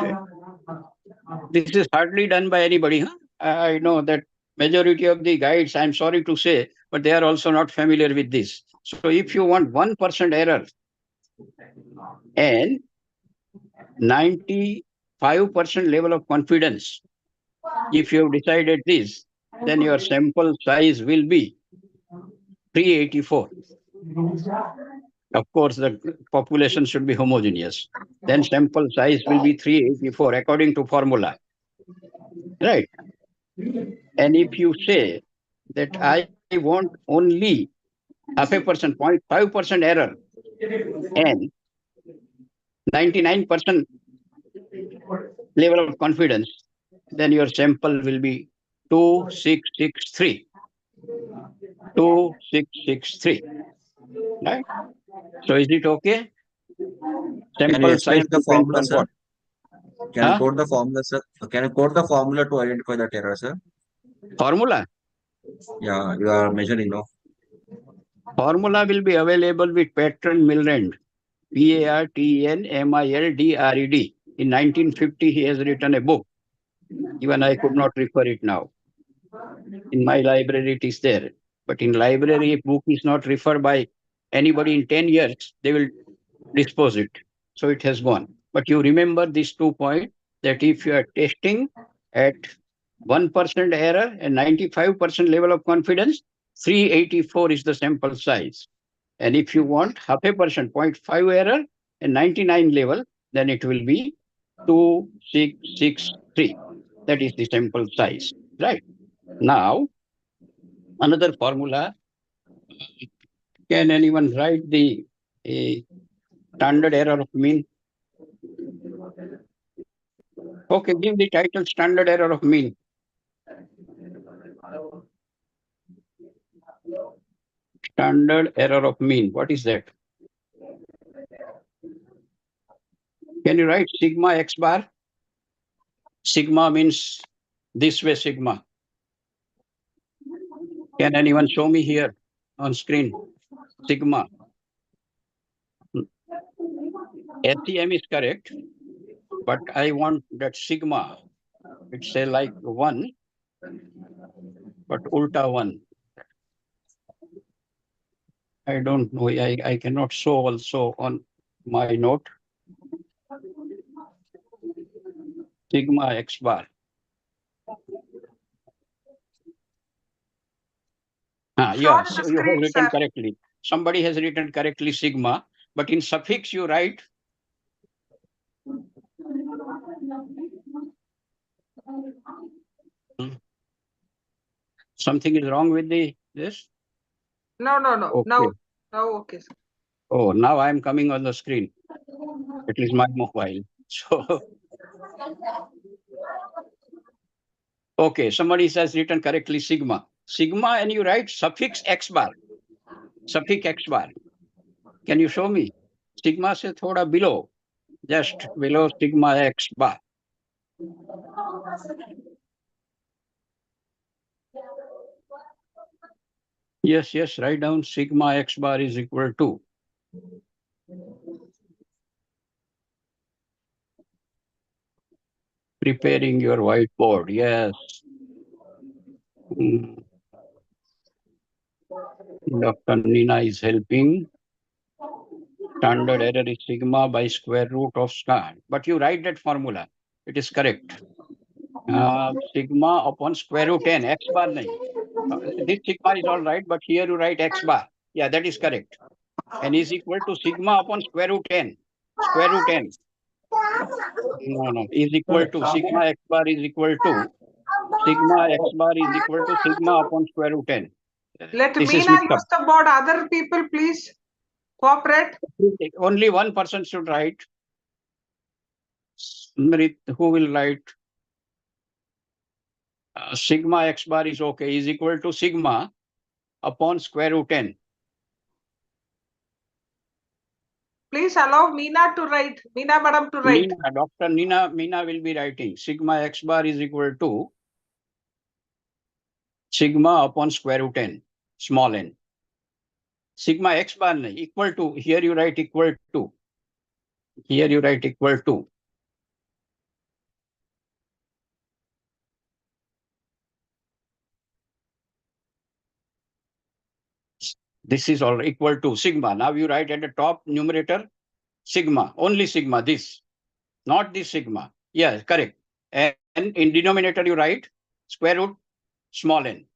C: this is hardly done by anybody, huh? I know that majority of the guides, I'm sorry to say, but they are also not familiar with this. So if you want 1% error and 95% level of confidence, if you have decided this, then your sample size will be 384. Of course, the population should be homogeneous. Then sample size will be 384 according to formula. Right. And if you say that I want only 0.5%, 0.5% error and 99% level of confidence, then your sample will be 2663. 2663. Right? So is it okay?
H: Can you
C: Sample size
H: explain the
C: depends
H: formula,
C: on
H: sir?
C: what?
H: Can you quote the formula, sir? Can you quote the formula to identify that error, sir?
C: Formula?
H: Yeah, you are measuring, no?
C: Formula will be available with Patron Milred, Patnmildred. In 1950, he has written a book. Even I could not refer it now. In my library, it is there. But in library, if book is not referred by anybody in 10 years, they will dispose it. So it has gone. But you remember these 2 points, that if you are testing at 1% error and 95% level of confidence, 384 is the sample size. And if you want 0.5%, 0.5 error and 99 level, then it will be 2663. That is the sample size, right? Now, another formula. Can anyone write the standard error of mean? Okay, give the title standard error of mean. Standard error of mean. What is that? Can you write sigma x bar? Sigma means this way sigma. Can anyone show me here on screen? Sigma. SEM is correct, but I want that sigma. It's say like 1, but ulta 1. I don't know. I cannot show also on my note. Sigma x bar. Yes, you have written correctly. Somebody has written correctly sigma, but in suffix you write something is wrong with this?
B: No.
C: Okay.
B: Now okay, sir.
C: Oh, now I am coming on the screen. It is my mobile. So, okay, somebody says written correctly sigma. Sigma and you write suffix x bar. Suffix x bar. Can you show me? Sigma se thoda below. Just below sigma x bar. Yes, write down sigma x bar is equal to. Preparing your whiteboard, yes. Dr. Nina is helping. Standard error is sigma by square root of star. But you write that formula. It is correct. Sigma upon square root n, x bar nahi. This sigma is all right, but here you write x bar. Yeah, that is correct. And is equal to sigma upon square root n. Square root n. No. Is equal to sigma x bar is equal to sigma x bar is equal to sigma upon square root n.
B: Let
C: This
B: Meena use the board. Other people, please cooperate.
C: Only one person should write. Smrit, who will write? Sigma x bar is okay, is equal to sigma upon square root n.
B: Please allow Meena to write. Meena madam to write.
C: Dr. Meena will be writing. Sigma x bar is equal to sigma upon square root n, small n. Sigma x bar equal to, here you write equal to. Here you write equal to. This is all equal to sigma. Now you write at the top numerator sigma, only sigma, this, not this sigma. Yeah, correct. And in denominator you write square root small n.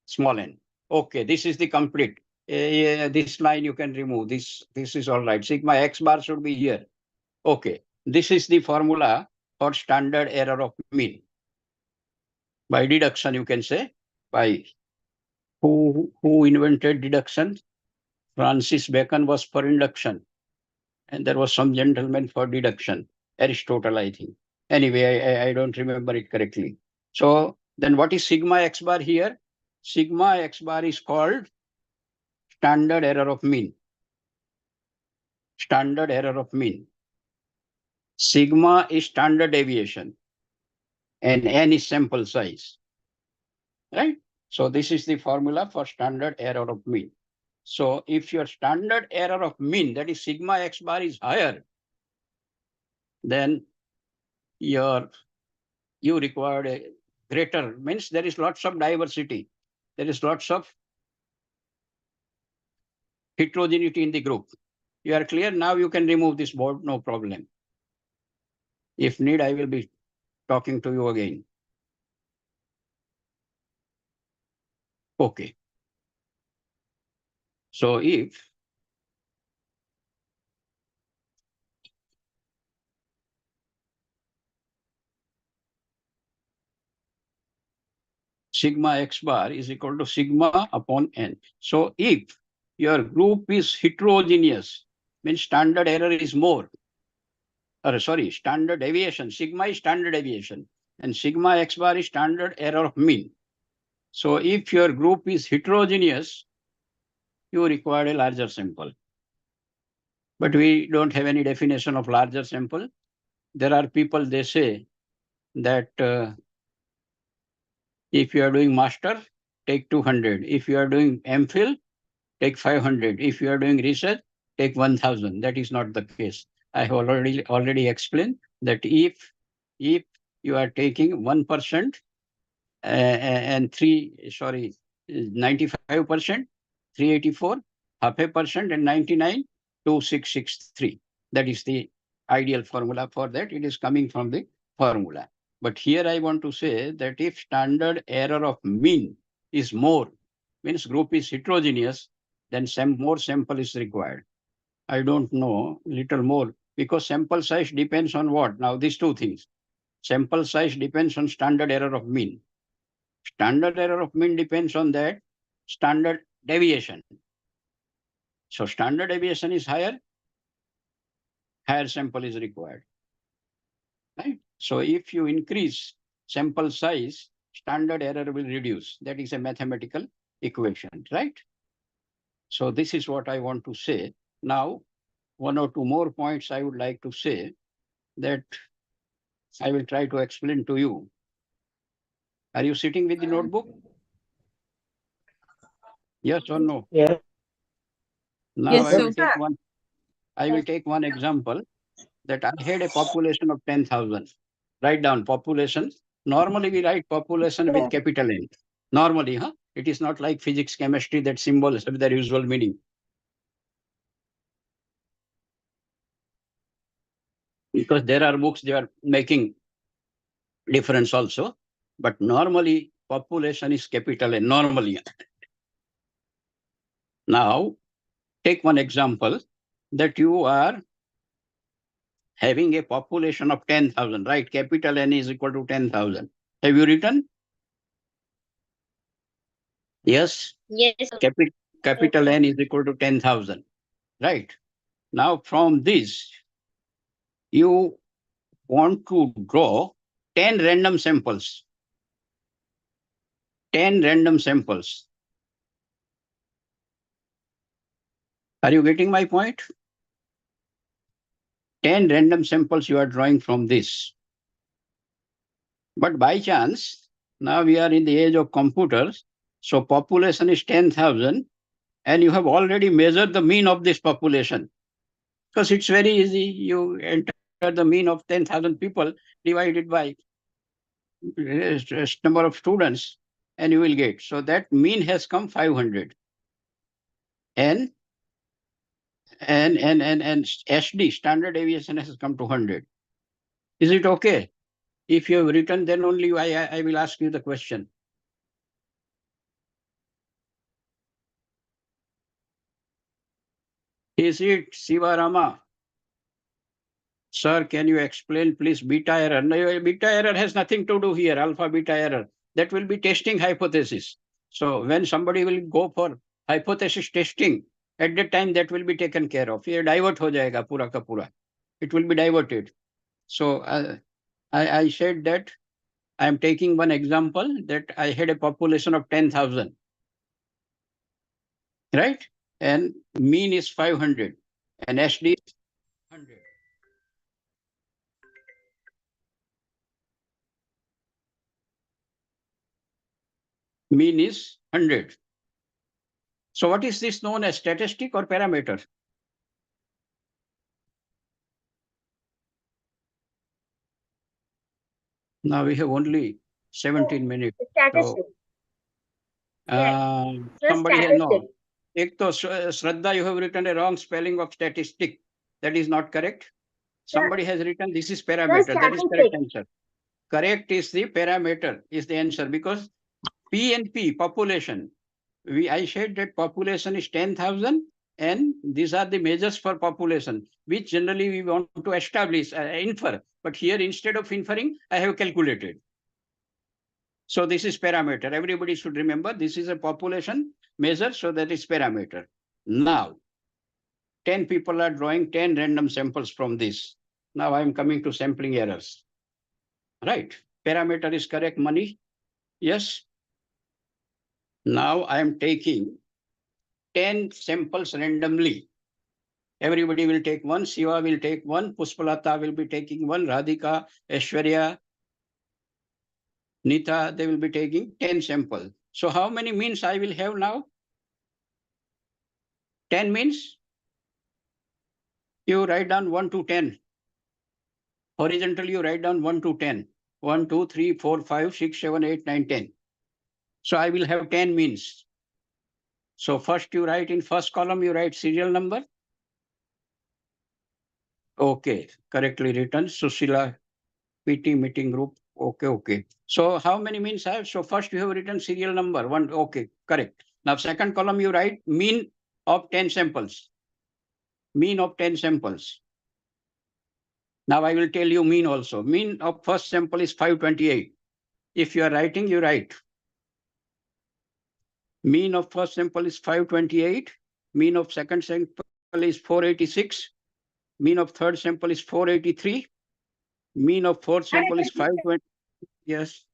C: Small n. Okay, this is the complete. This line you can remove. This is all right. Sigma x bar should be here. Okay, this is the formula for standard error of mean. By deduction, you can say. By who invented deduction? Francis Bacon was for induction. And there was some gentleman for deduction. Aristotle, I think. Anyway, I don't remember it correctly. So then what is sigma x bar here? Sigma x bar is called standard error of mean. Standard error of mean. Sigma is standard deviation and n is sample size. Right? So this is the formula for standard error of mean. So if your standard error of mean, that is sigma x bar, is higher, then you require a greater, means there is lots of diversity. There is lots of heterogeneity in the group. You are clear? Now you can remove this board, no problem. If need, I will be talking to you again. Okay. So if sigma x bar is equal to sigma upon n. So if your group is heterogeneous, means standard error is more, or sorry, standard deviation, sigma is standard deviation, and sigma x bar is standard error of mean. So if your group is heterogeneous, you require a larger sample. But we don't have any definition of larger sample. There are people, they say that if you are doing master, take 200. If you are doing MPhil, take 500. If you are doing research, take 1000. That is not the case. I have already explained that if you are taking 1% and 95%, 384, 0.5%, and 99, 2663. That is the ideal formula for that. It is coming from the formula. But here I want to say that if standard error of mean is more, means group is heterogeneous, then some more sample is required. I don't know, little more, because sample size depends on what? Now, these two things. Sample size depends on standard error of mean. Standard error of mean depends on that standard deviation. So standard deviation is higher sample is required. Right? So if you increase sample size, standard error will reduce. That is a mathematical equation, right? So this is what I want to say. Now, one or two more points I would like to say that I will try to explain to you. Are you sitting with the notebook? Yes or no?
I: Yeah.
C: Now
O: Yes,
C: I
O: sir.
C: will take one. I will take one example that I had a population of 10,000. Write down population. Normally we write population with capital N. Normally, it is not like physics, chemistry that symbols have their usual meaning. Because there are books, they are making difference also. But normally population is capital N, normally. Now, take one example that you are having a population of 10,000, right? Capital N is equal to 10,000. Have you written? Yes.
F: Yes.
C: Capital N is equal to 10,000, right? Now, from this, you want to draw 10 random samples. 10 random samples. Are you getting my point? 10 random samples you are drawing from this. But by chance, now we are in the age of computers, so population is 10,000, and you have already measured the mean of this population. Because it's very easy. You enter the mean of 10,000 people divided by number of students, and you will get. So that mean has come 500. And SD, standard deviation, has come to 100. Is it okay? If you have written, then only I will ask you the question. Is it Sivarama? Sir, can you explain, please, beta error? No, beta error has nothing to do here, alpha beta error. That will be testing hypothesis. So when somebody will go for hypothesis testing, at that time that will be taken care of. Ye divert ho jayega pura ka pura. It will be diverted. So I said that I am taking one example that I had a population of 10,000. Right? And mean is 500 and SD is 100. Mean is 100. So what is this known as, statistic or parameter? Now we have only 17 minutes.
F: Statistic.
C: So, somebody has no. Ek to Shraddha, you have written a wrong spelling of statistic. That is not correct. Somebody has written this is parameter. That is correct answer. Correct is the parameter is the answer, because P and P, population, I said that population is 10,000 and these are the measures for population, which generally we want to establish, infer. But here, instead of inferring, I have calculated. So this is parameter. Everybody should remember this is a population measure, so that is parameter. Now, 10 people are drawing 10 random samples from this. Now I am coming to sampling errors. Right. Parameter is correct, money. Yes. Now I am taking 10 samples randomly. Everybody will take one. Shiva will take one. Pushpalata will be taking one. Radhika, Aishwarya, Nita, they will be taking 10 samples. So how many means I will have now? 10 means? You write down 1 to 10. Horizontally, you write down 1 to 10. 1, 2, 3, 4, 5, 6, 7, 8, 9, 10. So I will have 10 means. So first you write in first column, you write serial number. Okay, correctly written. Susila, PT meeting group. Okay. So how many means I have? So first you have written serial number 1. Okay, correct. Now second column you write mean of 10 samples. Mean of 10 samples. Now I will tell you mean also. Mean of first sample is 528. If you are writing, you write. Mean of first sample is 528. Mean of second sample is 486. Mean of third sample is 483. Mean of fourth sample is 520. Yes.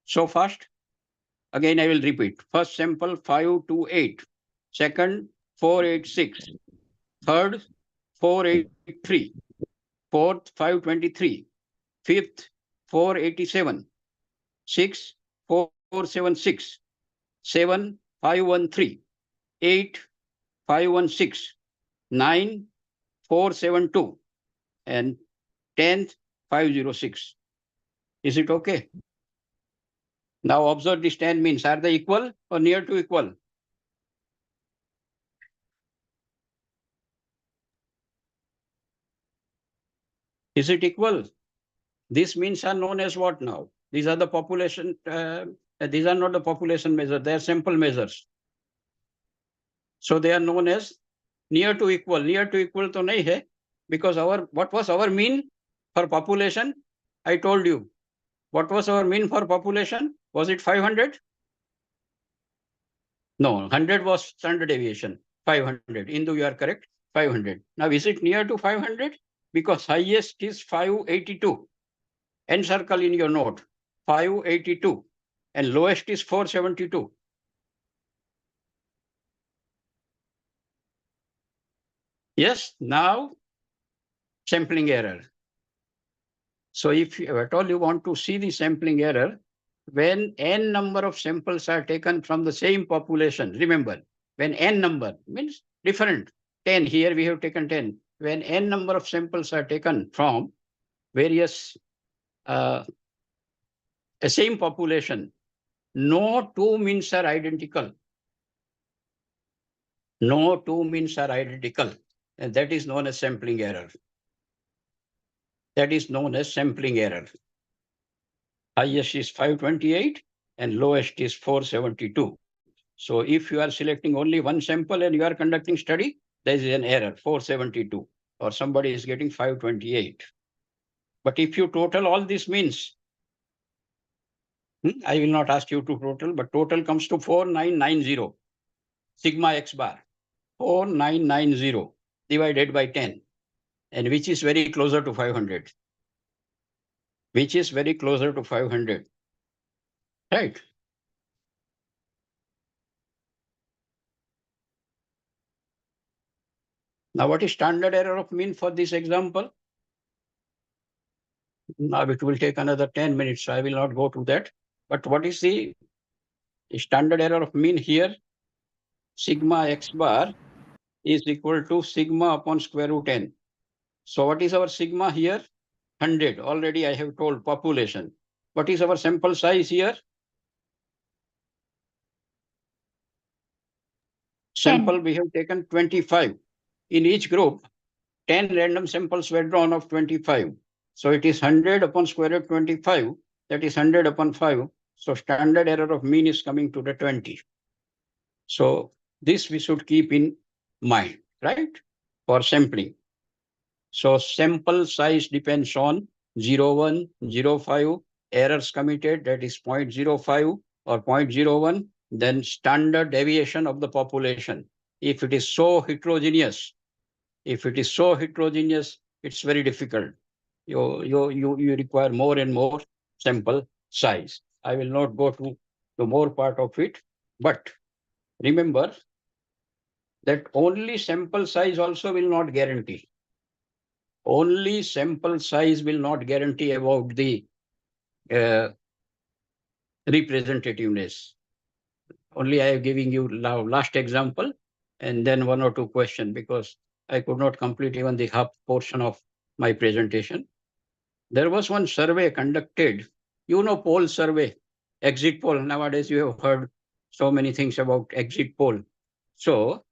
C: So fast. Again, I will repeat. First sample 528. Second 486. Third 483. Fourth 523. Fifth 487. Sixth 476. 7 513. 8 516. 9 472. And 10th 506. Is it okay? Now observe these 10 means. Are they equal or near to equal? Is it equal? These means are known as what now? These are the population. These are not the population measures. They are sample measures. So they are known as near to equal. Near to equal to nahi hai, because what was our mean for population? I told you. What was our mean for population? Was it 500? No, 100 was standard deviation. 500. Indu, you are correct. 500. Now, is it near to 500? Because highest is 582. Encircle in your note. 582. And lowest is 472. Yes, now sampling error. So if at all you want to see the sampling error, when n number of samples are taken from the same population, remember, when n number means different, 10, here we have taken 10. When n number of samples are taken from various the same population, no two means are identical. No two means are identical. And that is known as sampling error. That is known as sampling error. Highest is 528 and lowest is 472. So if you are selecting only one sample and you are conducting study, there is an error, 472, or somebody is getting 528. But if you total all these means, I will not ask you to total, but total comes to 4990. Sigma x bar, 4990 divided by 10, and which is very closer to 500. Which is very closer to 500. Right. Now, what is standard error of mean for this example? Now, it will take another 10 minutes, so I will not go to that. But what is the standard error of mean here? Sigma x bar is equal to sigma upon square root n. So what is our sigma here? 100. Already I have told population. What is our sample size here? Sample we have taken 25. In each group, 10 random samples were drawn of 25. So it is 100 upon square root 25. That is 100 upon 5. So standard error of mean is coming to the 20. So this we should keep in mind, right? For sampling. So sample size depends on 0.1, 0.5, errors committed, that is 0.05 or 0.01, then standard deviation of the population. If it is so heterogeneous, it's very difficult. You require more and more sample size. I will not go to the more part of it, but remember that only sample size also will not guarantee. Only sample size will not guarantee about the representativeness. Only I am giving you last example and then one or two questions, because I could not complete even the half portion of my presentation. There was one survey conducted, poll survey, exit poll. Nowadays you have heard so many things about exit poll. So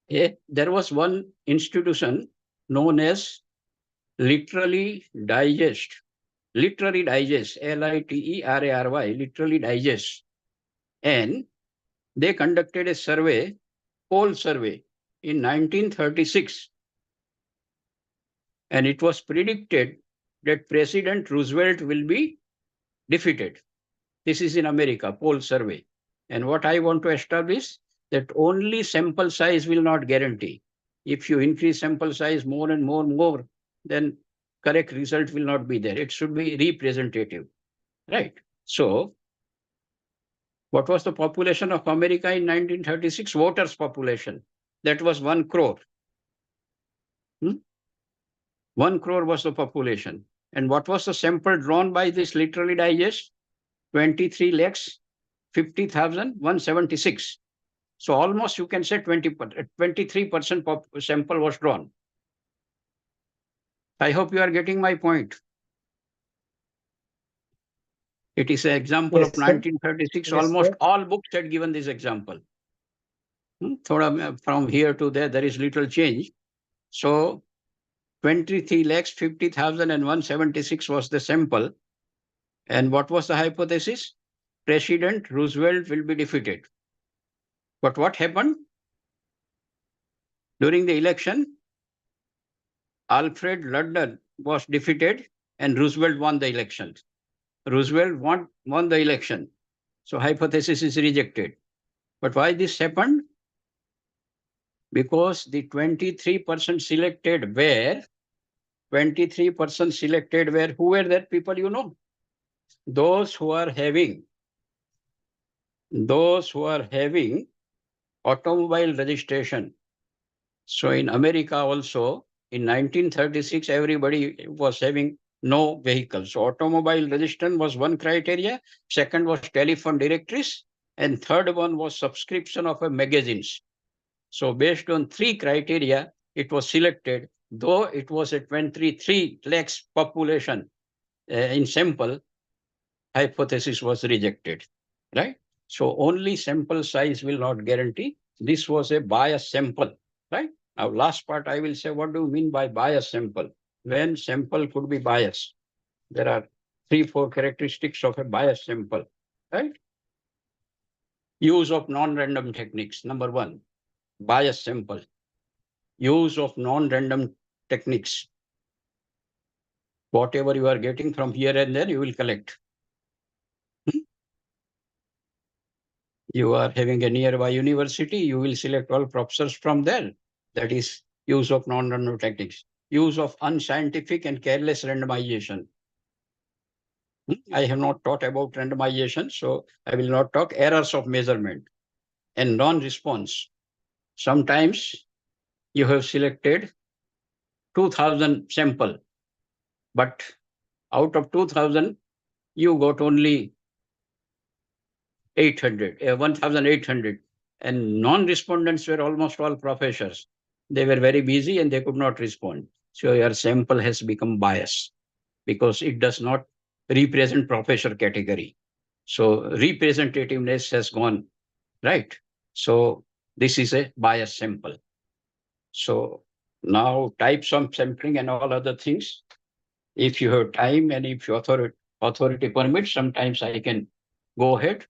C: there was one institution known as Literary Digest, LITERARY, Literary Digest. And they conducted a survey, poll survey in 1936. And it was predicted that President Roosevelt will be defeated. This is in America, poll survey. And what I want to establish, that only sample size will not guarantee. If you increase sample size more and more, then correct result will not be there. It should be representative, right? So what was the population of America in 1936? Voters population. That was 1 crore. 1 crore was the population. And what was the sample drawn by this Literary Digest? 23,50,176. So almost you can say 23% sample was drawn. I hope you are getting my point. It is an example of 1936. Almost all books had given this example. From here to there is little change. So 23,50,176 was the sample. And what was the hypothesis? President Roosevelt will be defeated. But what happened? During the election, Alfred London was defeated and Roosevelt won the election. Roosevelt won the election. So hypothesis is rejected. But why this happened? Because the 23% selected were, who were that people you know? Those who are having automobile registration. So in America also, in 1936, everybody was having no vehicle. So automobile registration was one criteria. Second was telephone directories. And third one was subscription of a magazines. So based on 3 criteria, it was selected, though it was a 23 lakhs population in sample, hypothesis was rejected, right? So only sample size will not guarantee. This was a bias sample, right? Now, last part I will say, what do you mean by bias sample? When sample could be biased? There are 3-4 characteristics of a bias sample, right? Use of non-random techniques. Number 1, bias sample. Use of non-random techniques. Whatever you are getting from here and there, you will collect. You are having a nearby university, you will select all professors from there. That is use of non-random techniques. Use of unscientific and careless randomization. I have not taught about randomization, so I will not talk. Errors of measurement and non-response. Sometimes you have selected 2,000 sample, but out of 2,000, you got only 1,800. And non-respondents were almost all professors. They were very busy and they could not respond. So your sample has become biased because it does not represent professor category. So representativeness has gone, right? So this is a biased sample. So now types of sampling and all other things. If you have time and if your authority permits, sometimes I can go ahead.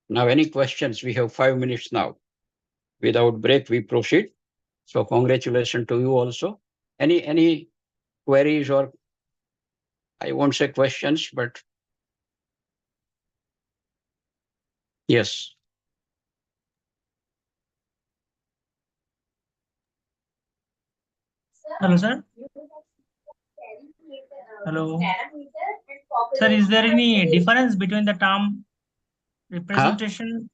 C: Now, any questions? We have 5 minutes now. Without break, we proceed. So congratulations to you also. Any queries, or I won't say questions, but yes.
Q: Hello, sir. Hello. Sir, is there any difference between the term representation?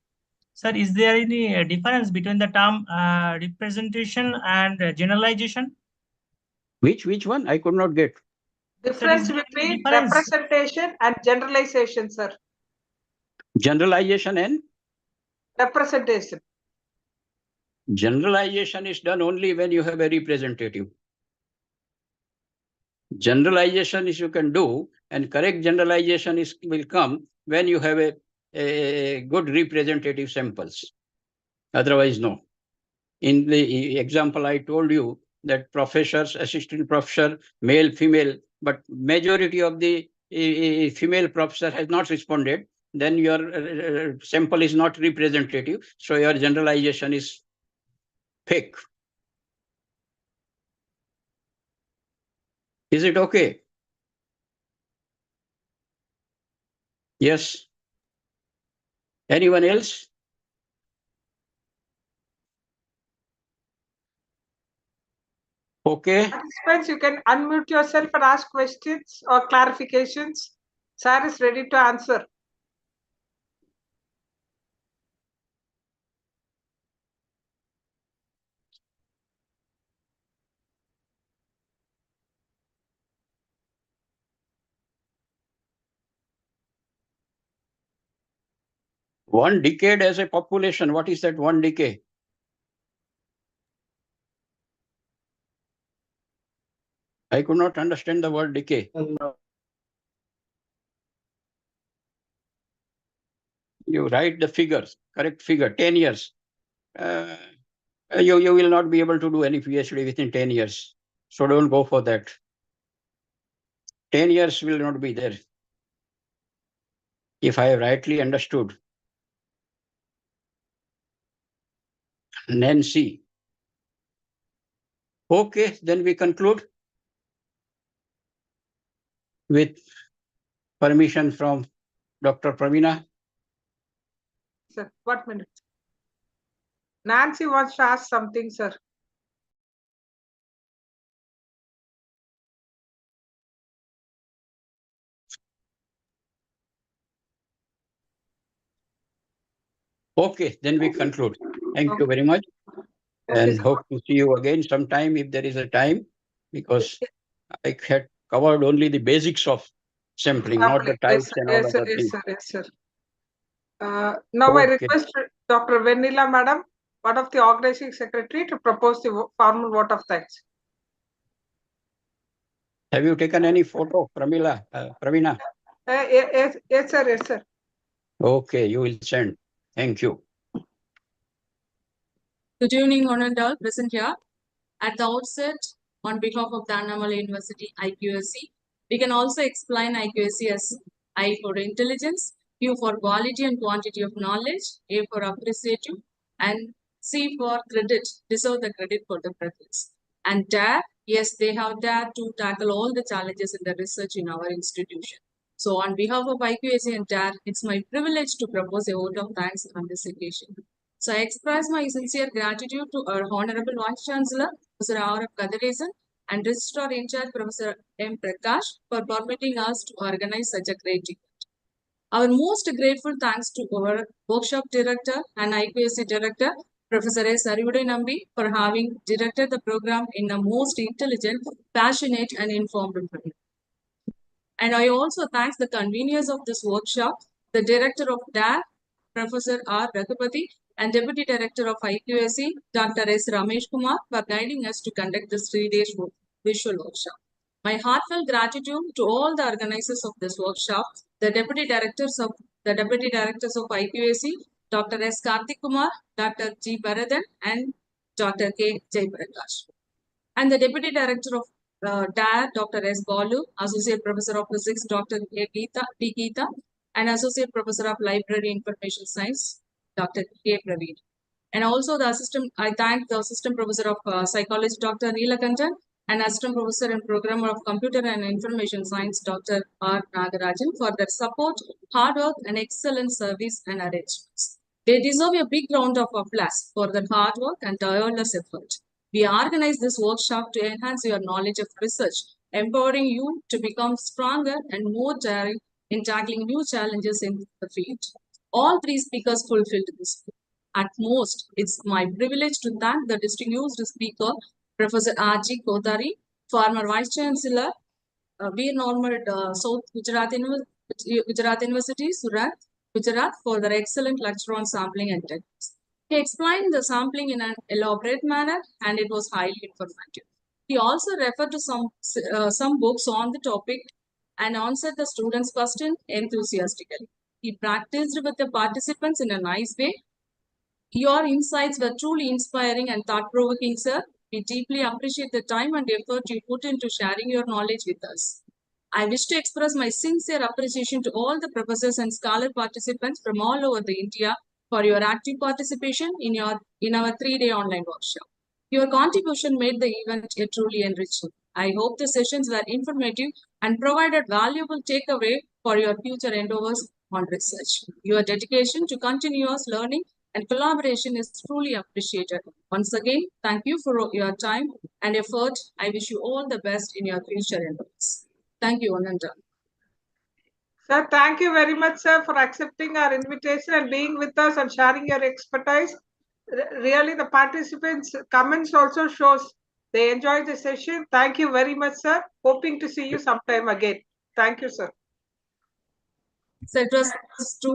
Q: Sir, is there any difference between the term representation and generalization?
C: Which one? I could not get.
B: Difference between representation and generalization, sir.
C: Generalization and
B: Representation.
C: generalization is done only when you have a representative. Generalization is you can do, and correct generalization will come when you have a good representative samples. Otherwise, no. In the example I told you that professors, assistant professor, male, female, but majority of the female professor has not responded, then your sample is not representative. So your generalization is fake. Is it okay? Yes. Anyone else? Okay.
B: Participants, you can unmute yourself and ask questions or clarifications. Sir is ready to answer.
C: One decade as a population, what is that one decade? I could not understand the word decay. You write the figures, correct figure, 10 years. You will not be able to do any PhD within 10 years. So don't go for that. 10 years will not be there. If I have rightly understood. Nancy. Okay, then we conclude with permission from Dr. Pravina.
B: Sir, 1 minute. Nancy wants to ask something, sir.
C: Okay, then we conclude. Thank you very much. And hope to see you again sometime if there is a time, because I had covered only the basics of sampling, not the types and all other things.
B: Yes, sir. Now I request Dr. Venila, madam, one of the organizing secretary, to propose the formal vote of thanks.
C: Have you taken any photo, Pravina?
B: Yes, sir. Yes, sir.
C: Okay, you will send. Thank you.
R: Good evening, honored all present here. At the outset, on behalf of the Annamalai University IQAC, we can also explain IQAC as I for intelligence, Q for quality and quantity of knowledge, A for appreciative, and C for credit, deserve the credit for the preference. And dare, yes, they have dared to tackle all the challenges in the research in our institution. So on behalf of IQAC and dare, it's my privilege to propose a vote of thanks on this occasion. So I express my sincere gratitude to our Honorable Vice Chancellor, Professor R. Kadalesan, and Registrar in charge, Professor M. Prakash, for permitting us to organize such a great event. Our most grateful thanks to our workshop director and IQAC director, Professor S. Nambi, for having directed the program in a most intelligent, passionate, and informed way. And I also thank the conveners of this workshop, the director of DAR, Professor R. Raghupati, and Deputy Director of IQAC, Dr. S. Ramesh Kumar, for guiding us to conduct this 3-day visual workshop. My heartfelt gratitude to all the organizers of this workshop, the Deputy Directors of IQAC, Dr. S. Karthik Kumar, Dr. G. Bharathan, and Dr. K. Jaiprakash. And the Deputy Director of DAR, Dr. S. Balu, Associate Professor of Physics, Dr. A. Geeta, and Associate Professor of Library Information Science, Dr. K. Praveed. And also I thank the Assistant Professor of Psychology, Dr. Neelakantan, and Assistant Professor and Programmer of Computer and Information Science, Dr. R. Nagarajan, for their support, hard work, and excellent service and arrangements. They deserve a big round of applause for their hard work and tireless effort. We organize this workshop to enhance your knowledge of research, empowering you to become stronger and more daring in tackling new challenges in the field. All three speakers fulfilled this. At most, it's my privilege to thank the distinguished speaker, Professor R.G. Kodari, former Vice Chancellor, Veer Normal South Gujarat University, Surat, Gujarat, for their excellent lecture on sampling and techniques. He explained the sampling in an elaborate manner, and it was highly informative. He also referred to some books on the topic and answered the students' question enthusiastically. He practiced with the participants in a nice way. Your insights were truly inspiring and thought-provoking, sir. We deeply appreciate the time and effort you put into sharing your knowledge with us. I wish to express my sincere appreciation to all the professors and scholar participants from all over the India for your active participation in our 3-day online workshop. Your contribution made the event a truly enriching. I hope the sessions were informative and provided valuable takeaway for your future endeavors on research. Your dedication to continuous learning and collaboration is truly appreciated. Once again, thank you for your time and effort. I wish you all the best in your future endeavors. Thank you, Ananda.
B: Sir, thank you very much, sir, for accepting our invitation and being with us and sharing your expertise. Really, the participants' comments also shows they enjoyed the session. Thank you very much, sir. Hoping to see you sometime again. Thank you, sir.
R: So it was